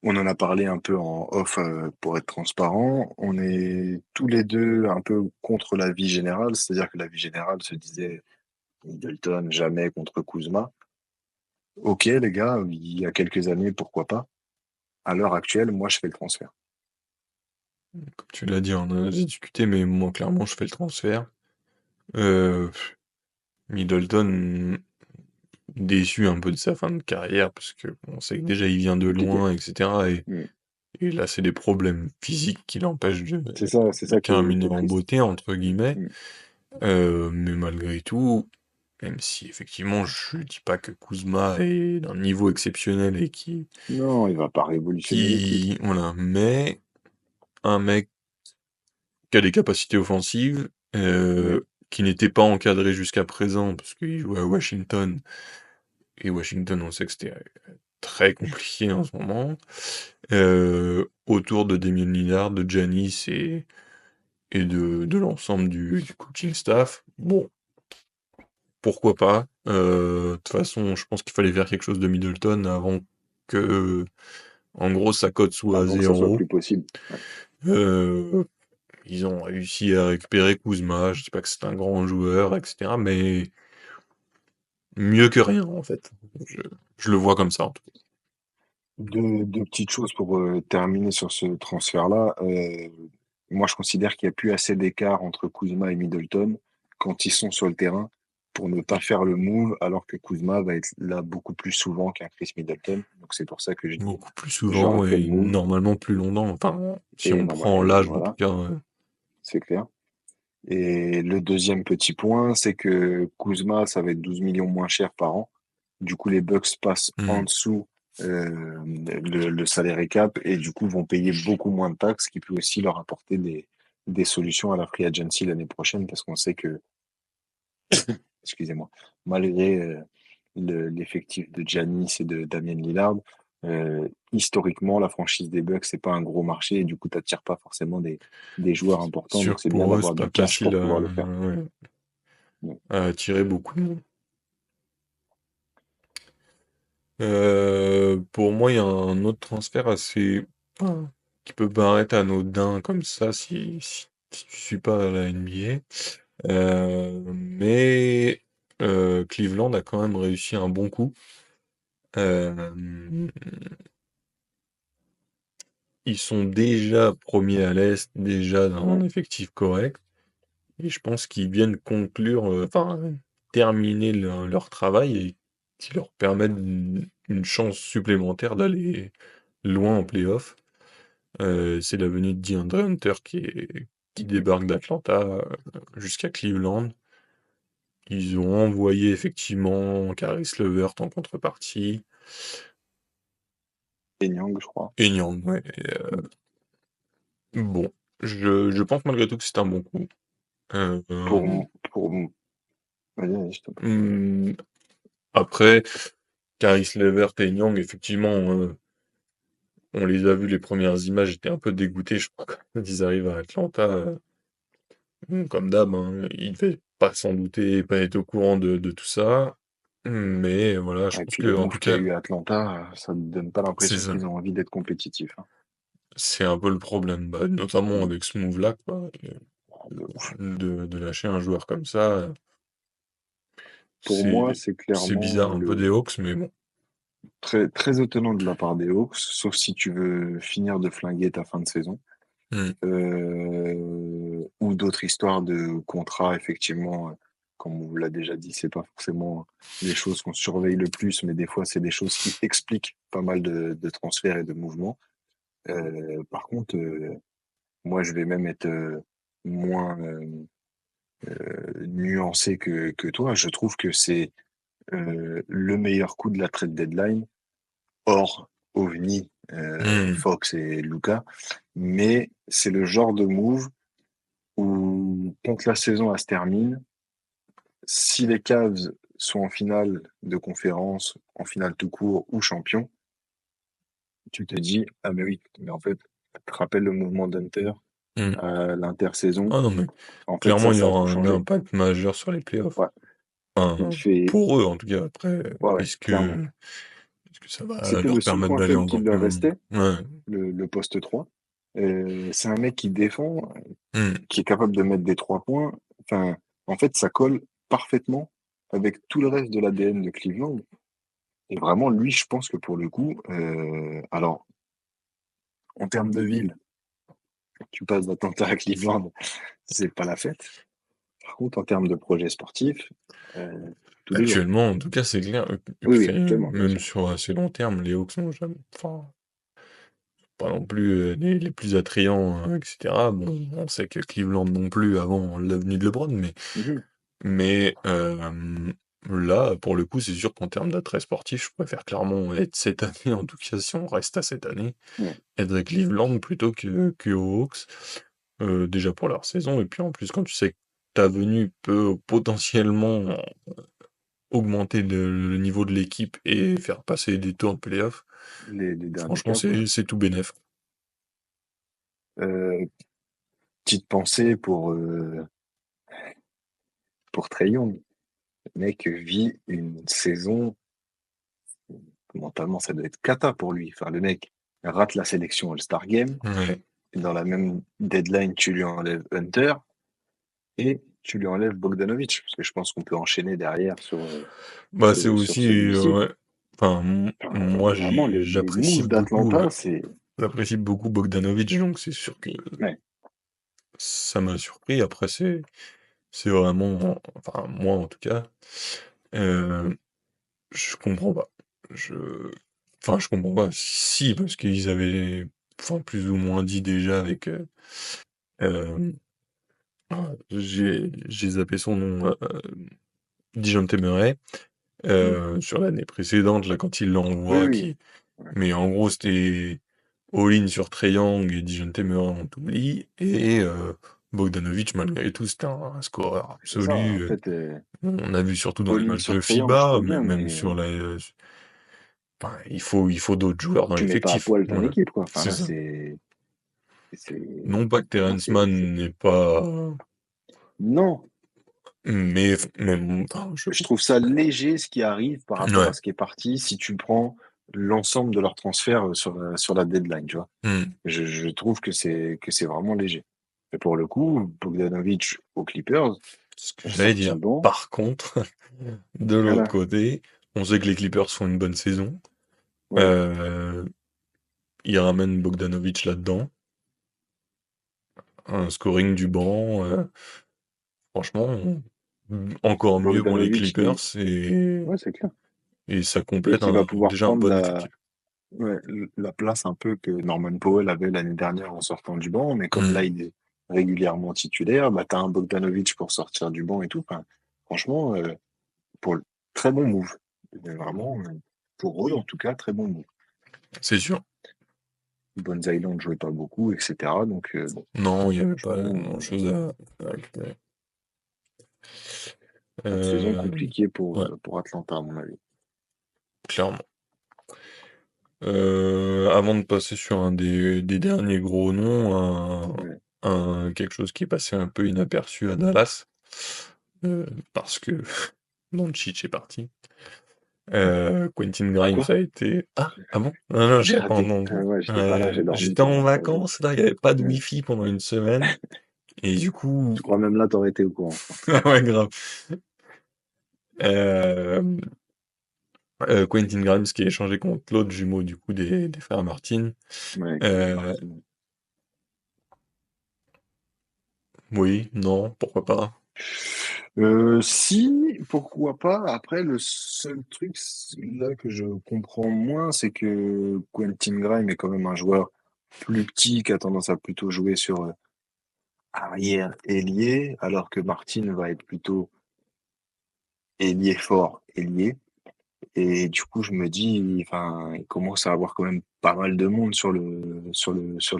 on en a parlé un peu en off pour être transparent. On est tous les deux un peu contre la vie générale, c'est-à-dire que la vie générale se disait Middleton jamais contre Kuzma. Ok, les gars, il y a quelques années, pourquoi pas. À l'heure actuelle, moi, je fais le transfert. Comme tu l'as dit, on en a discuté, mais moi clairement je fais le transfert. Euh, Middleton, déçu un peu de sa fin de carrière, parce que on sait que déjà il vient de Compliqué. loin, etc. Mm. Et là c'est des problèmes physiques qui l'empêchent C'est de ça qui terminer est en triste. beauté, entre guillemets. Mm. Mais malgré tout, même si effectivement je dis pas que Kuzma est d'un niveau exceptionnel et Non, il va pas révolutionner l'équipe. voilà, mais un mec qui a des capacités offensives, Oui, qui n'était pas encadré jusqu'à présent parce qu'il jouait à Washington et Washington on sait que c'était très compliqué en ce moment, autour de Damian Lillard, de Giannis et de l'ensemble du coaching staff. Bon, pourquoi pas? De toute façon, je pense qu'il fallait faire quelque chose de Middleton avant que, en gros, sa cote soit à avant que ça soit 0. plus possible. Ouais. Euh, Ils ont réussi à récupérer Kuzma. Je dis pas que c'est un grand joueur, etc. Mais mieux que rien, en fait. Je, je le vois comme ça, en tout cas. Deux petites choses pour terminer sur ce transfert-là. Moi, je considère qu'il n'y a plus assez d'écart entre Kuzma et Middleton quand ils sont sur le terrain pour ne pas faire le move, alors que Kuzma va être là beaucoup plus souvent qu'un Chris Middleton. Donc c'est pour ça que je dis, Beaucoup plus j'aurais souvent fait le et move. normalement plus longtemps. Enfin, si Et on normal, prend et l'âge, en tout voilà, cas. c'est clair. Et le deuxième petit point, c'est que Kuzma, ça va être 12 millions moins cher par an. Du coup, les Bucks passent en Hmm. dessous le salaire cap et du coup vont payer beaucoup moins de taxes, ce qui peut aussi leur apporter des des solutions à la free agency l'année prochaine parce qu'on sait que, excusez-moi, malgré l'effectif de Giannis et de Damien Lillard, historiquement, la franchise des Bucks, c'est pas un gros marché et du coup, t'attires pas forcément des joueurs importants. Sûr Donc, que c'est bien pour eux, d'avoir c'est pas du cash facile pour pouvoir le faire. ouais, Ouais. à attirer beaucoup de monde. Pour moi, il y a un autre transfert assez, enfin, qui peut paraître anodin comme ça si tu suis pas la NBA. Mais Cleveland a quand même réussi un bon coup. Euh, Ils sont déjà premiers à l'Est, déjà dans un Ouais. effectif correct. Et je pense qu'ils viennent conclure, enfin, terminer leur travail et qui leur permettent une chance supplémentaire d'aller loin en playoff. C'est la venue de DeAndre Hunter qui débarque d'Atlanta jusqu'à Cleveland. Ils ont envoyé effectivement Caris LeVert en contrepartie. Et Nyang, je crois. Et Niang, ouais. Bon, je pense malgré tout que c'est un bon coup. Euh, Pour, euh, pour, vas-y, vas-y, je t'en prie. hum, Après, Caris LeVert et Niang, effectivement, on les a vus les premières images, j'étais un peu dégoûté, je crois, quand ils arrivent à Atlanta. Comme d'hab, hein, il devait pas s'en douter, pas être au courant de tout ça. Mais voilà, je Et pense puis les que en tout moves qu'il y a cas, eu à Atlanta, ça ne donne pas c'est l'impression ça. qu'ils ont envie d'être compétitifs, hein. C'est un peu le problème, bah, notamment Mm. avec ce move-là, quoi. De ouf. De lâcher un joueur comme ça, Pour c'est moi, c'est c'est clairement bizarre un peu des Hawks, mais bon. très, très étonnant de la part des Hawks, sauf si tu veux finir de flinguer ta fin de saison. Hmm. Ou d'autres histoires de contrats, effectivement, comme on vous l'a déjà dit, c'est pas forcément les choses qu'on surveille le plus, mais des fois, c'est des choses qui expliquent pas mal de transferts et de mouvements. Par contre, moi, je vais même être moins nuancé que toi. Je trouve que c'est le meilleur coup de la trade deadline, hors OVNI, Hmm. Fox et Luca, mais c'est le genre de move où, quand la saison elle se termine, si les Cavs sont en finale de conférence, en finale tout court ou champion, tu te dis, ah mais oui, mais en fait, tu te rappelles le mouvement d'Hunter Hmm. à l'intersaison, Ah non, mais en fait, clairement, il y ça a aura tout un changé. impact majeur sur les playoffs. Ouais, il Enfin, fait, pour eux, en tout cas. Après, ouais, ouais, est-ce clairement. que, est-ce que ça va C'était leur le seul permettre point d'aller faible encore qu'il plus leur loin? restait, Ouais. le poste 3. C'est un mec qui défend, Hmm. qui est capable de mettre des 3 points. Enfin, en fait, ça colle parfaitement avec tout le reste de l'ADN de Cleveland. Et vraiment, lui, je pense que pour le coup, alors, en termes de ville, tu passes d'Atlanta à Cleveland, c'est pas la fête. Par contre, en termes de projet sportif, tous les jours. Actuellement, en tout cas, c'est clair. Et Oui, puis, oui, actuellement, bien même sûr. sur assez long terme, les Hawks n'ont jamais, enfin, pas non plus les plus attrayants, etc. Bon, on sait que Cleveland non plus avant l'avenue de LeBron, Mhm. mais là, pour le coup, c'est sûr qu'en termes d'attrait sportif, je préfère clairement être cette année, en tout cas, si on reste à cette année, Ouais. être à Cleveland plutôt que aux Hawks. Déjà pour leur saison, et puis en plus, quand tu sais que ta venue peut potentiellement augmenter le niveau de l'équipe et faire passer des tours de playoff, Les derniers franchement, caps, ouais. c'est tout bénef. Euh, Petite pensée pour Trae Young. Le mec vit une saison, mentalement, ça doit être cata pour lui. Enfin, le mec rate la sélection All-Star Game. Ouais. Et dans la même deadline, tu lui enlèves Hunter et tu lui enlèves Bogdanovic. Parce que je pense qu'on peut enchaîner derrière Bah, c'est sur aussi, celui-ci. ouais. Enfin, Enfin, moi, vraiment, les j'apprécie moves beaucoup, d'Atlanta, c'est. j'apprécie beaucoup Bogdanovic, donc c'est sûr que Ouais, ça m'a surpris. Après, c'est vraiment, enfin, moi en tout cas, euh, je comprends pas. Je, enfin, je comprends pas. Si, parce qu'ils avaient, enfin, plus ou moins dit déjà avec, euh, j'ai zappé son nom, Dijon Temeray, mm, sur l'année précédente, là, quand il oui, l'envoie, oui. Ouais. mais en gros, c'était all-in sur Trae Young et Dijon Temeray, on t'oublie, et Bogdanovic, malgré tout, c'était un scoreur C'est ça, en absolu. fait, On a vu surtout dans les all-in matchs sur de Trae je FIBA, trouve bien, même mais sur la. Enfin, il faut d'autres joueurs dans tu mets pas à l'effectif. poil ton Voilà, équipe, quoi. Enfin, c'est là, ça. c'est, Non pas que pour moi, Terrence Mann n'est pas. non, Mais enfin, je trouve ça léger ce qui arrive par rapport à Ouais. ce qui est parti si tu prends l'ensemble de leurs transferts sur la deadline, tu vois. Hmm. Je trouve que c'est vraiment léger. Et pour le coup, Bogdanovic aux Clippers, Ce que on j'allais sort du dire. banc. Par contre, de l'autre Voilà. côté, on sait que les Clippers font une bonne saison. Ouais. Euh, Ils ramènent Bogdanovic là-dedans. Un scoring du banc. Franchement, encore mieux pour les Bogdanovic Clippers ouais, c'est clair. et ça Et complète qui va pouvoir déjà un prendre bon effectif. ouais, la place un peu que Norman Powell avait l'année dernière en sortant du banc. Mais comme là, Hmm. il est régulièrement titulaire, bah, t'as un Bogdanovic pour sortir du banc et tout. Enfin, franchement, pour le très bon move. Vraiment, pour eux, en tout cas, très bon move. C'est sûr. Bones Island jouait pas beaucoup, etc. Donc, bon, Non, il n'y avait pas franchement, grand-chose à récupérer. saison Euh, compliquée ouais, pour Atlanta, à mon avis. clairement. Avant de passer sur un des derniers gros noms, Ouais. quelque chose qui est passé un peu inaperçu à Dallas, parce que Doncic est parti. Quentin Ah Grimes quoi? a été. Ah bon? Non, non, j'ai Ah, pas entendu. ouais, j'étais pas là, j'ai dormi J'étais en pendant 3 jours. vacances, là, il n'y avait pas de Ouais. wifi pendant une semaine, et du coup, Je crois même là, t'aurais été au courant, je crois. ouais, grave. Euh, Quentin Grimes qui est échangé contre l'autre jumeau du coup des frères Martin. Ouais, Caleb Euh, Martin. oui, non, pourquoi pas. Si, pourquoi pas. Après, le seul truc là que je comprends moins, c'est que Quentin Grimes est quand même un joueur plus petit qui a tendance à plutôt jouer sur arrière ailier, alors que Martin va être plutôt ailier fort, ailier. Et du coup, je me dis, enfin, il commence à avoir quand même pas mal de monde sur le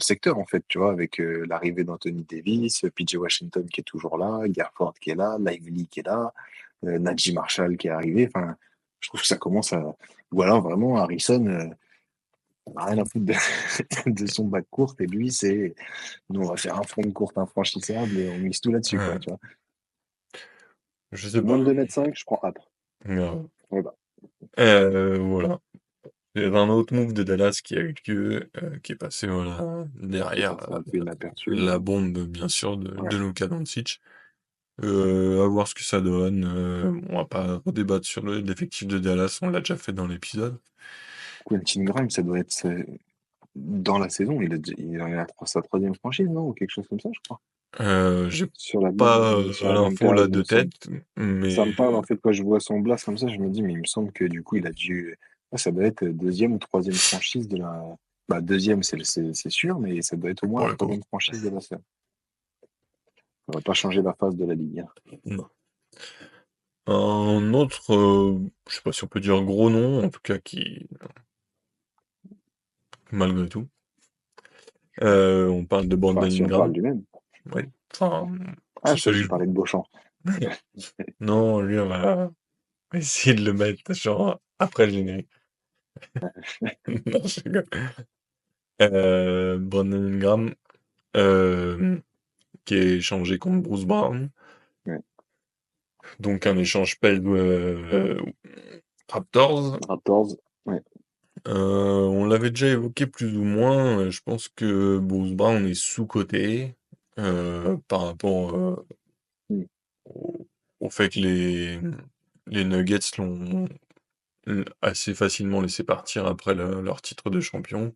secteur, en fait, tu vois, avec l'arrivée d'Anthony Davis, PJ Washington qui est toujours là, Gafford qui est là, Lively qui est là, Najee Marshall qui est arrivé. Enfin, je trouve que ça commence à. Ou alors vraiment, Harrison, on a rien à foutre de, de son bac court, et lui, c'est. Nous, on va faire un front de courte infranchissable et on mise tout là-dessus, quoi, Euh, tu vois. je sais Moins pas. de 2,5 m, je prends Apre. Euh, Ouais, bah, voilà. Il y a un autre move de Dallas qui a eu lieu, qui est passé voilà, qui est derrière passé un peu inaperçu, la mais bombe, bien sûr, de ouais. Luka Doncic. À voir ce que ça donne. On va pas redébattre sur l'effectif de Dallas, on l'a déjà fait dans l'épisode. Quentin Grimes, ça doit être dans la saison, il en est à sa troisième franchise, non? Ou quelque chose comme ça, je crois. J'ai pas Sur la même l'info période, là il de me semble. tête, Ça mais me parle, en fait, quand je vois son blast comme ça, je me dis, mais il me semble que du coup, il a dû. Ouais, ça doit être deuxième ou troisième franchise de la. Bah, deuxième, c'est sûr, mais ça doit être au moins la pour le coup, troisième franchise de la série. Ça va pas changer la phase de la Ligue, hein. non. Un autre, je sais pas si on peut dire gros nom, en tout cas qui, malgré tout, on parle de Enfin, Brandon si on parle Ingram. du même. Ouais. Enfin, Ah, c'est je crois que celui. tu parlais de Beauchamp. Non, lui, on va essayer de le mettre genre après le générique. Non, je rigole. Brandon Ingram, qui est échangé contre Bruce Brown. Ouais. Donc un échange pelle Raptors. Raptors, ouais. On l'avait déjà évoqué plus ou moins. Je pense que Bruce Brown est sous-coté par rapport Mm. au fait que les Nuggets l'ont assez facilement laissé partir après leur titre de champion.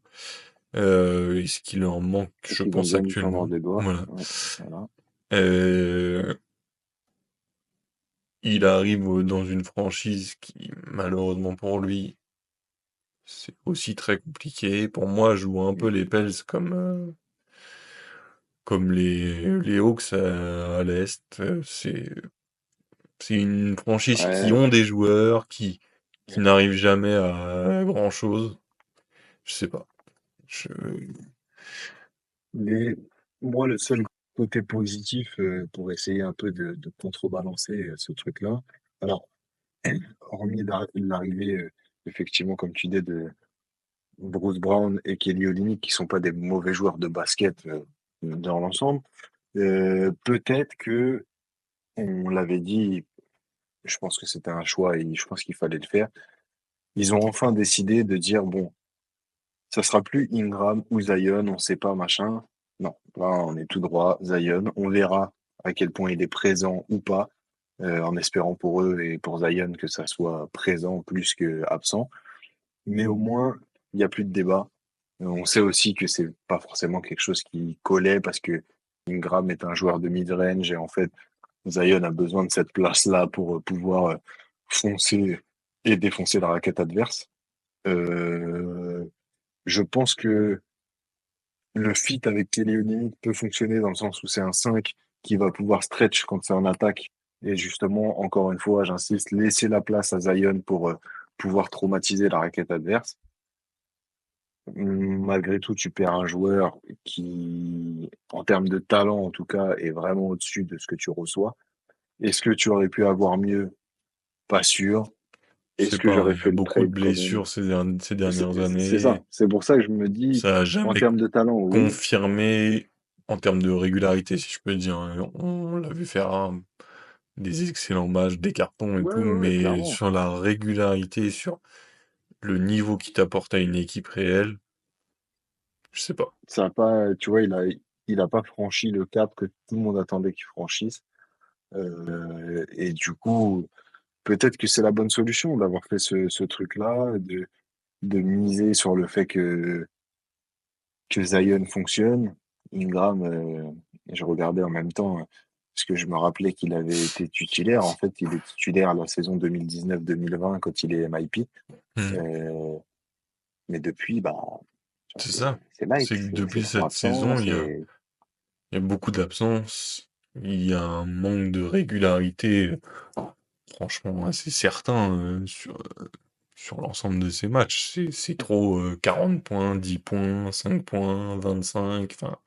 Et ce qui leur manque, Et je qu'ils ont pense, besoin de lui tendre actuellement. des doigts. Voilà. Ouais, voilà. Euh, il arrive dans une franchise qui, malheureusement pour lui, c'est aussi très compliqué. Pour moi, je vois un peu Mm. les Pels comme les Hawks à l'Est. C'est une franchise qui Ouais, ont des joueurs, qui ouais. n'arrivent jamais à grand-chose. Je sais pas. Je... Mais moi, le seul côté positif, pour essayer un peu de contrebalancer, ce truc-là. Alors, hormis l'arrivée, effectivement, comme tu dis, de Bruce Brown et Kelly Olynyk, qui sont pas des mauvais joueurs de basket, dans l'ensemble, peut-être que on l'avait dit, je pense que c'était un choix et je pense qu'il fallait le faire. Ils ont enfin décidé de dire: «Bon, ça sera plus Ingram ou Zion, on sait pas, machin. Non, là, on est tout droit, Zion. On verra à quel point il est présent ou pas, en espérant pour eux et pour Zion que ça soit présent plus que absent. Mais au moins, il y a plus de débat. On sait aussi que c'est pas forcément quelque chose qui collait parce que Ingram est un joueur de mid-range et en fait, Zion a besoin de cette place-là pour pouvoir foncer et défoncer la raquette adverse. Euh, je pense que le fit avec Kelly Olynyk peut fonctionner dans le sens où c'est un 5 qui va pouvoir stretch quand c'est en attaque. Et justement, encore une fois, j'insiste, laisser la place à Zion pour pouvoir traumatiser la raquette adverse. Malgré tout, tu perds un joueur qui, en termes de talent en tout cas, est vraiment au-dessus de ce que tu reçois. Est-ce que tu aurais pu avoir mieux? Pas sûr. C'est Est-ce que pareil, j'aurais il y a fait le beaucoup de trade quand même? blessures ces dernières C'est ça. années. C'est pour ça que je me dis, Ça a en jamais termes de talent, oui. confirmé en termes de régularité, si je peux dire. On l'a vu faire des excellents matchs, des cartons et Ouais, tout, ouais, ouais, mais clairement. sur la régularité, sur le niveau qu'il t'apporte à une équipe réelle, je sais pas. Ça a pas, tu vois, il a pas franchi le cap que tout le monde attendait qu'il franchisse. Et du coup, peut-être que c'est la bonne solution d'avoir fait ce truc-là, de miser sur le fait que Zion fonctionne. Ingram, je regardais en même temps, parce que je me rappelais qu'il avait été titulaire. En fait, il est titulaire la saison 2019-2020 quand il est MIP. Hmm. Euh, mais depuis, bah, tu vois, C'est ça. c'est light, C'est que c'est depuis trop cette absent, saison, c'est, il y a beaucoup d'absences. Il y a un manque de régularité, franchement, assez certain sur l'ensemble de ces matchs. C'est trop 40 points, 10 points, 5 points, 25. Enfin,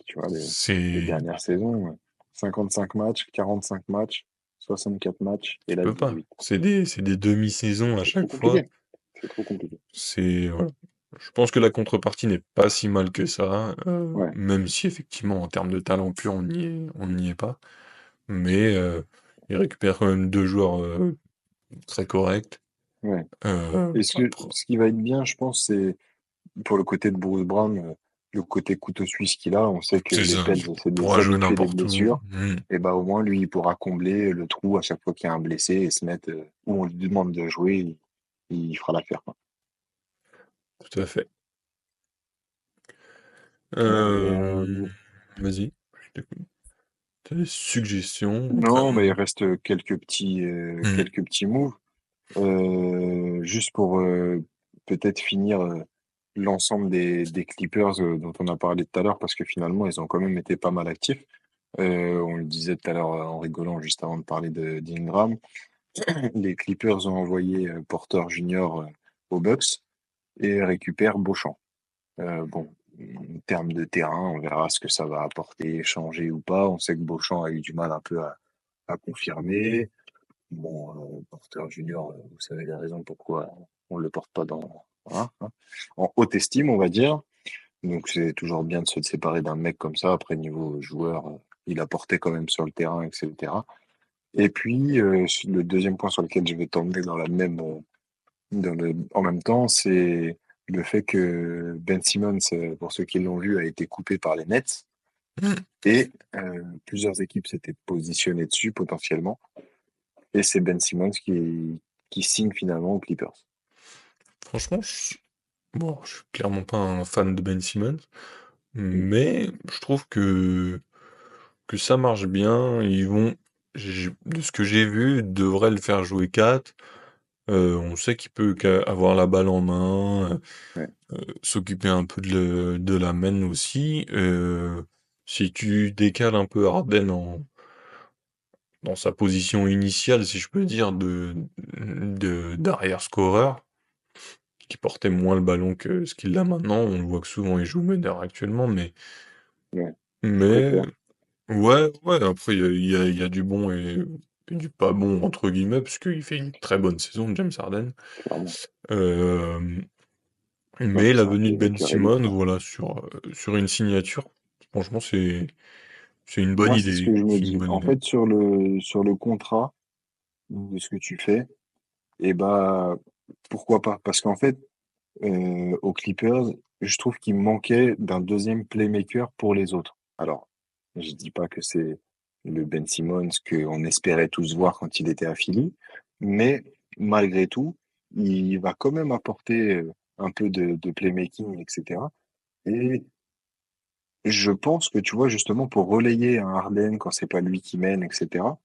tu vois, les c'est. dernières saisons, 55 matchs, 45 matchs, 64 matchs, et Tu là peux pas. 18. C'est des demi-saisons à C'est trop chaque fois. compliqué. C'est trop compliqué. Voilà. Je pense que la contrepartie n'est pas si mal que ça, Ouais, même si effectivement en termes de talent pur on n'y est pas. Mais il récupère quand même deux joueurs très corrects. ouais. Euh, Et après- ce qui va être bien, je pense, c'est pour le côté de Bruce Brown, le côté couteau suisse qu'il a. On sait que c'est les ça. Pels, c'est Il des pourra jouer habitués des n'importe où. blessures. Et bah au moins, lui, il pourra combler le trou à chaque fois qu'il y a un blessé et se mettre où on lui demande de jouer, il fera l'affaire, quoi. Tout à fait. Euh, Euh, Vas-y, je t'écoute. T'as des suggestions au cas non, mais il où? reste Hmm. quelques petits moves. Juste pour peut-être finir l'ensemble des Clippers dont on a parlé tout à l'heure, parce que finalement, ils ont quand même été pas mal actifs. On le disait tout à l'heure en rigolant, juste avant de parler de d'Ingram. Les Clippers ont envoyé Porter Junior aux Bucks et récupèrent Beauchamp. Bon, en termes de terrain, on verra ce que ça va apporter, changer ou pas. On sait que Beauchamp a eu du mal un peu à confirmer. Bon, Porter Junior, vous savez les raisons pourquoi on le porte pas dans, hein, hein, en haute estime, on va dire. Donc c'est toujours bien de se séparer d'un mec comme ça. Après, niveau joueur, il apportait quand même sur le terrain, etc. Et puis, le deuxième point sur lequel je vais t'emmener dans la même, en même temps, c'est le fait que Ben Simmons, pour ceux qui l'ont vu, a été coupé par les Nets. Hmm. Et plusieurs équipes s'étaient positionnées dessus potentiellement. Et c'est Ben Simmons qui signe finalement aux Clippers. Franchement, bon, je suis clairement pas un fan de Ben Simmons, Mm. mais je trouve que ça marche bien. De ce que j'ai vu, ils devraient le faire jouer 4. On sait qu'il peut avoir la balle en main, Ouais, s'occuper un peu de la main aussi. Si tu décales un peu Harden dans sa position initiale, si je peux dire, d'arrière-scoreur, qui portait moins le ballon que ce qu'il a maintenant, on le voit que souvent il joue meneur actuellement, mais ouais. tu Mais préfères, ouais, ouais, après il y a du bon et du pas bon entre guillemets, parce qu'il fait une très bonne saison, James Harden. clairement. Euh, Ouais, mais puis la c'est un venue de Ben playmaker élite, Simmons, quoi. voilà, sur une signature, franchement c'est une bonne Moi, c'est ce idée. que je me C'est une dis. bonne En idée. fait, sur le contrat de ce que tu fais, et bah, pourquoi pas? Parce qu'en fait, aux Clippers, je trouve qu'il manquait d'un deuxième playmaker pour les autres. Alors, je dis pas que c'est le Ben Simmons qu'on espérait tous voir quand il était à Philly, mais malgré tout, il va quand même apporter un peu de playmaking, etc. Et je pense que tu vois, justement, pour relayer un Harden quand c'est pas lui qui mène, etc.,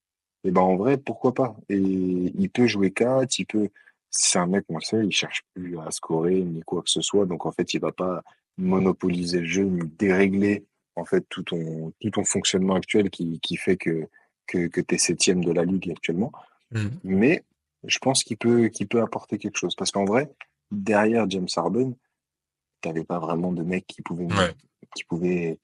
et ben en vrai, pourquoi pas? Et il peut jouer 4, il peut. C'est un mec, on le sait, il cherche plus à scorer ni quoi que ce soit. Donc en fait, il va pas monopoliser le jeu ni dérégler en fait tout ton fonctionnement actuel qui fait que tu es septième de la ligue actuellement. Mhm. Mais je pense qu'il peut apporter quelque chose. Parce qu'en vrai, derrière James Harden, t'avais pas vraiment de mec Ouais, qui pouvait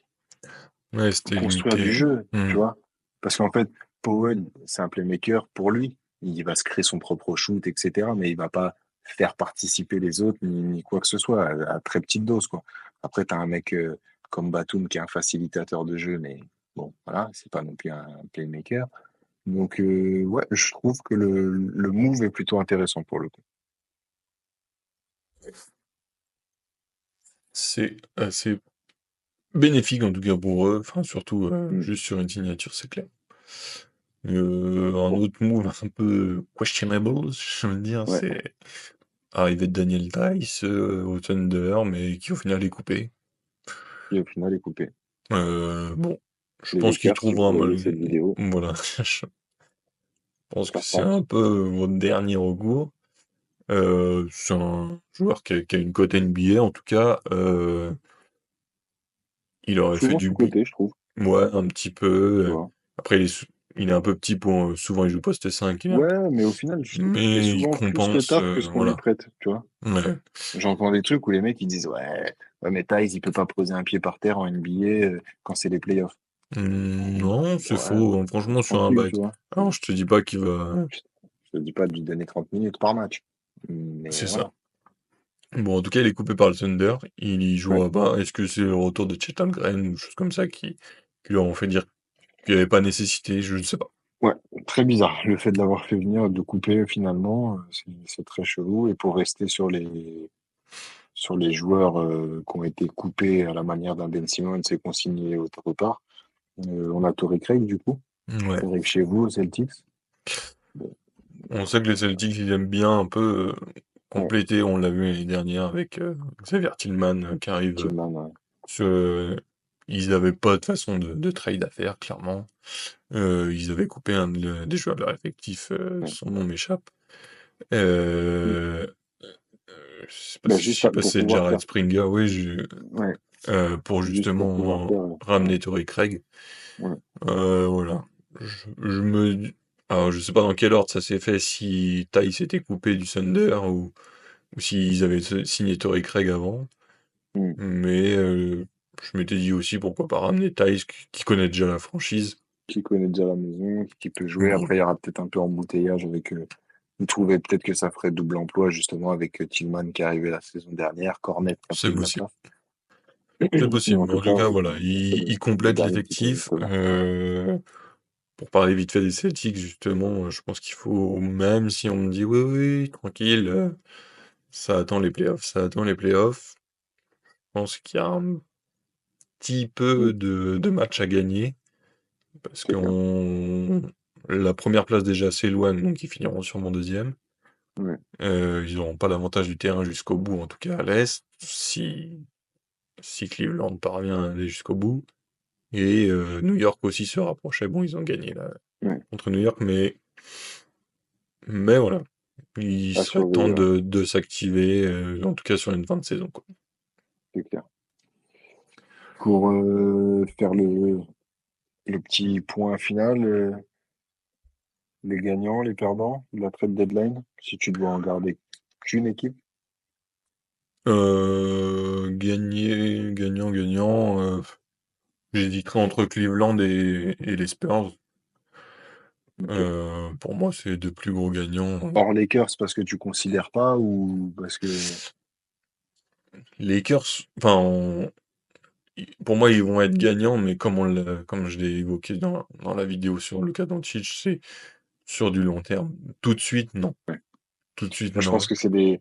ouais, c'était construire limité. du jeu, tu Mhm. vois. Parce qu'en fait, Powell, c'est un playmaker pour lui. Il va se créer son propre shoot, etc. Mais il va pas faire participer les autres ni quoi que ce soit, à très petite dose, quoi. Après, tu as un mec comme Batum qui est un facilitateur de jeu, mais bon, voilà, c'est pas non plus un playmaker. Donc, ouais, je trouve que le move est plutôt intéressant pour le coup. C'est assez bénéfique en tout cas pour eux, enfin surtout Mm. juste sur une signature, c'est clair. Un Bon, autre move un peu questionable, je veux dire, ouais, c'est arrivé de Daniel Tice au Thunder, mais qui au final est coupé. qui au final est coupé. Bon, je Les pense qu'il Lakers, si vous trouvera voyez mal. cette vidéo, Voilà, je pense que ça c'est un passe. peu votre dernier recours. C'est un joueur qui a une cote NBA, en tout cas, il aurait fait Souvent du bien. sous-coté, je trouve, Ouais, un petit peu. tu vois. Après, il est un peu petit pour. Souvent, il joue poste 5, Ouais, mais au final, je trouve qu'il fait mais il souvent plus le compense. taf que ce qu'on lui Voilà. prête, tu vois. Ouais. J'entends des trucs où les mecs ils disent ouais, mais Tyson il peut pas poser un pied par terre en NBA quand c'est les playoffs. Non, c'est Ouais, faux, hein. Franchement, sur un tranquille, bac. tu vois. Alors, je te dis pas qu'il va. Je, je te dis pas de lui donner 30 minutes par match. Mais C'est ça. voilà. Bon, en tout cas, il est coupé par le Thunder. Il y Ouais. jouera pas. Est-ce que c'est le retour de Chet Holmgren ou choses comme ça qui leur ont fait dire qu'il n'y avait pas nécessité? Je ne sais pas. Ouais, très bizarre. Le fait de l'avoir fait venir, de le couper finalement, c'est très chelou. Et pour rester sur les joueurs qui ont été coupés à la manière d'un Ben Simmons et consignés autre part, on a Torrey Craig du coup, Ouais. qui arrive chez vous aux Celtics. Bon, On sait que les Celtics, ils aiment bien un peu ouais, compléter. On l'a vu l'année dernière avec Xavier Tillman qui arrive. Tillman, ouais. Ce- Ils n'avaient pas de façon de trade à faire, clairement. Ils avaient coupé un des joueurs de leur effectif, Ouais. son nom m'échappe. Mm. Euh, Bah, je juste sais pas si pour c'est pouvoir Jared faire, Springer, oui, ouais, pour juste pour pouvoir justement faire, ouais, ramener Torrey Craig. ouais, Voilà. Je me... Alors, je sais pas dans quel ordre ça s'est fait, si Ty s'était coupé du Thunder ou s'ils avaient signé Torrey Craig avant. mm. Mais je m'étais dit aussi pourquoi pas ramener Ty qui connaît déjà la franchise. Qui connaît déjà la maison, qui peut jouer. Voilà. Après, il y aura peut-être un peu embouteillage avec. Vous trouvez peut-être que ça ferait double emploi justement avec Tillman qui est arrivé la saison dernière, Cornet qui a C'est pris de la possible. place. C'est Mais possible. en Mais tout en tout cas, cas, ouais, voilà. c'est Il le complète dernier petit l'effectif. ajustement. Pour parler vite fait des Celtics, justement, je pense qu'il faut, même si on me dit oui, oui, tranquille, ça attend les playoffs, ça attend les playoffs. Je pense qu'il y a un petit Mm. peu de match à gagner. Parce C'est clair. la première place déjà s'éloigne, donc ils finiront sûrement deuxième. Ouais. Ils n'auront pas l'avantage du terrain jusqu'au bout, en tout cas à l'Est, si Cleveland parvient à aller jusqu'au bout. Et New York aussi se rapprochait. Bon, ils ont gagné là Ouais. contre New York, mais voilà. Il À serait temps surveiller, ouais, de s'activer, en tout cas sur une fin de saison, quoi. c'est clair. Pour faire le petit point final, les gagnants, les perdants de la trade deadline, si tu dois en garder qu'une équipe. Gagnant, gagnant. J'hésiterais entre Cleveland et les Spurs. Ok. Pour moi, c'est les deux plus gros gagnants. Hors Lakers parce que tu considères pas ou parce que Lakers, enfin, pour moi, ils vont être gagnants, mais comme je l'ai évoqué dans la vidéo sur Luka Doncic, c'est sur du long terme. Tout de suite, non. ouais. Tout de suite, Moi, je pense non. que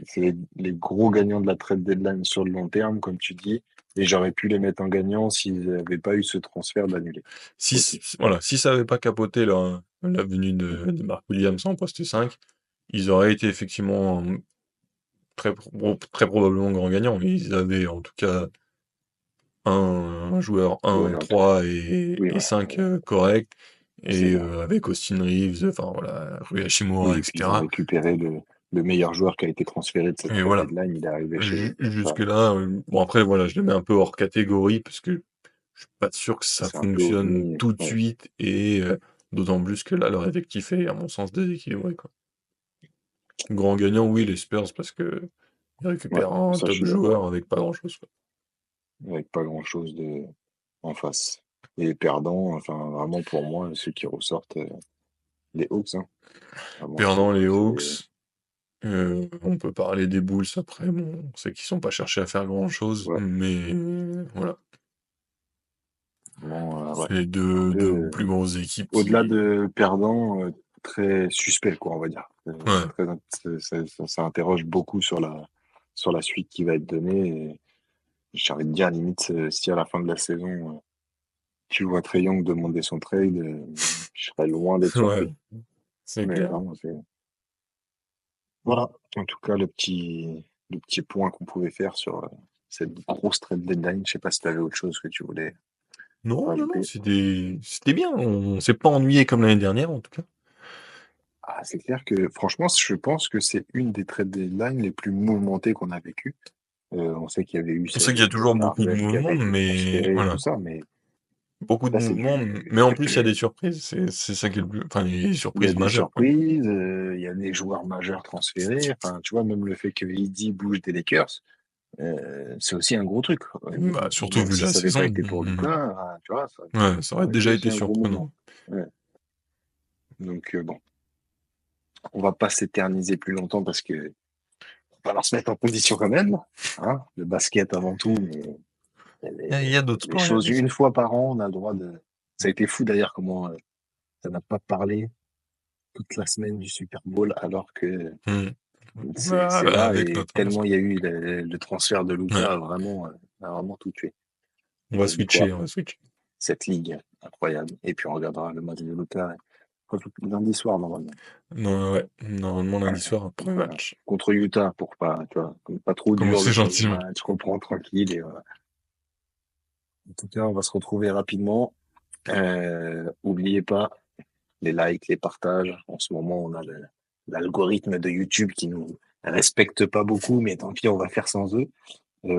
c'est les gros gagnants de la trade deadline sur le long terme, comme tu dis, et j'aurais pu les mettre en gagnant s'ils n'avaient pas eu ce transfert d'annulé aussi. Voilà, si ça avait pas capoté la venue de Mark Williams en poste 5, ils auraient été effectivement très probablement grands gagnants. Ils avaient en tout cas un joueur Ouais, 1, un 3 oui, et voilà, 5 correct, c'est et ça. avec Austin Reeves, enfin voilà, Rui Oui, Hachimura, et puis ils ont etc. récupéré le meilleur joueur qui a été transféré de cette Et trade voilà. deadline. Il est arrivé chez. Enfin, Jusque-là, bon après voilà, je le mets un peu hors catégorie parce que je suis pas sûr que ça c'est un peu fonctionne ovni. tout de Ouais, suite et d'autant plus que là leur effectif est à mon sens déséquilibré quoi. Grand gagnant, oui, les Spurs parce que ils ouais, récupèrent un ça je top suis d'accord. joueur avec pas grand-chose quoi. Avec pas grand-chose en face. Et perdant, enfin vraiment pour moi, ceux qui ressortent, les Hawks, hein. Vraiment, Perdant les c'est Hawks, on peut parler des Bulls après, bon, on sait qu'ils sont pas cherchés à faire grand-chose, ouais, mais voilà, vraiment, ouais. c'est les Un peu, deux plus grosses équipes au-delà qui. de perdant, très suspect, quoi, on va dire. Ouais, Très, ça interroge beaucoup sur la suite qui va être donnée. Et j'ai envie de dire, limite, si à la fin de la saison, tu vois Trae Young demander son trade, je serais loin d'être ouais, surpris. c'est Mais clair. vraiment, voilà. En tout cas, le petit point qu'on pouvait faire sur cette grosse trade deadline. Je sais pas si tu avais autre chose que tu voulais Non, non, non, rajouter. c'était bien. On s'est pas ennuyé comme l'année dernière, en tout cas. Ah, c'est clair que, franchement, je pense que c'est une des trade deadlines les plus mouvementées qu'on a vécues. On sait qu'il y avait eu On celle sait qu'il y a de toujours beaucoup de Harden qui mouvements, avait été mais transféré et tout voilà. ça, mais Beaucoup de là, c'est mouvements, mais en plus, il y a des surprises. C'est ça qui est le plus. Enfin, des il y a surprises des majeures, quoi. surprises, il y a des joueurs majeurs transférés. Enfin, tu vois, même le fait que Heidi bouge des Lakers, c'est aussi un gros truc. Bah, surtout Même vu si la ça n'avait pas saison. été pour Lucas, tu vois, Ouais, ça ça aurait aurait été déjà aussi été un gros mouvement. surprenant. Ouais. Donc, bon, on va pas s'éterniser plus longtemps parce que on va falloir se mettre en condition quand même. Hein, le basket avant tout, mais Il y a d'autres les sports, il y a choses d'autres une sports. fois par an, on a le droit de. Ça a été fou d'ailleurs comment ça n'a pas parlé toute la semaine du Super Bowl alors que Hmm. c'est Voilà, là avec et notre tellement raison. il y a eu le transfert de Ouais. Luka a vraiment tout tué. On va Encore une fois, switcher, on va switcher. cette ligue incroyable. Et puis on regardera le match de Luka lundi soir normalement. Non, ouais, normalement lundi soir, premier Voilà. match. Contre Utah pour pas, tu vois, pas trop dur Commencer le premier gentiment. match, reprendre tranquille et voilà. En tout cas, on va se retrouver rapidement. Oubliez pas les likes, les partages. En ce moment, on a l'algorithme de YouTube qui nous respecte pas beaucoup, mais tant pis, on va faire sans eux.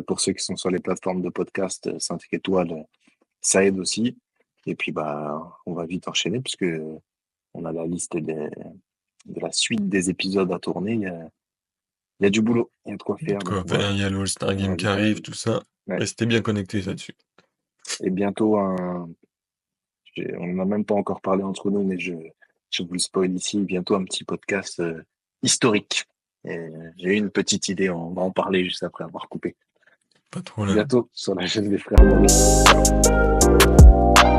Pour ceux qui sont sur les plateformes de podcast, 5 étoiles, ça aide aussi. Et puis, bah, on va vite enchaîner puisque on a la liste de la suite des épisodes à tourner. Il y a du boulot, il y a de quoi faire. Donc, Quoi faire, voilà, il y a le All-Star on va Game qui vite arrive, enchaîner. tout ça. Ouais. Restez bien connectés là-dessus. Et bientôt, on n'en a même pas encore parlé entre nous, mais je vous le spoil ici, bientôt un petit podcast historique. Et j'ai eu une petite idée, on va en parler juste après avoir coupé. Pas trop là. Bientôt sur la chaîne des frères Maurice. Ciao.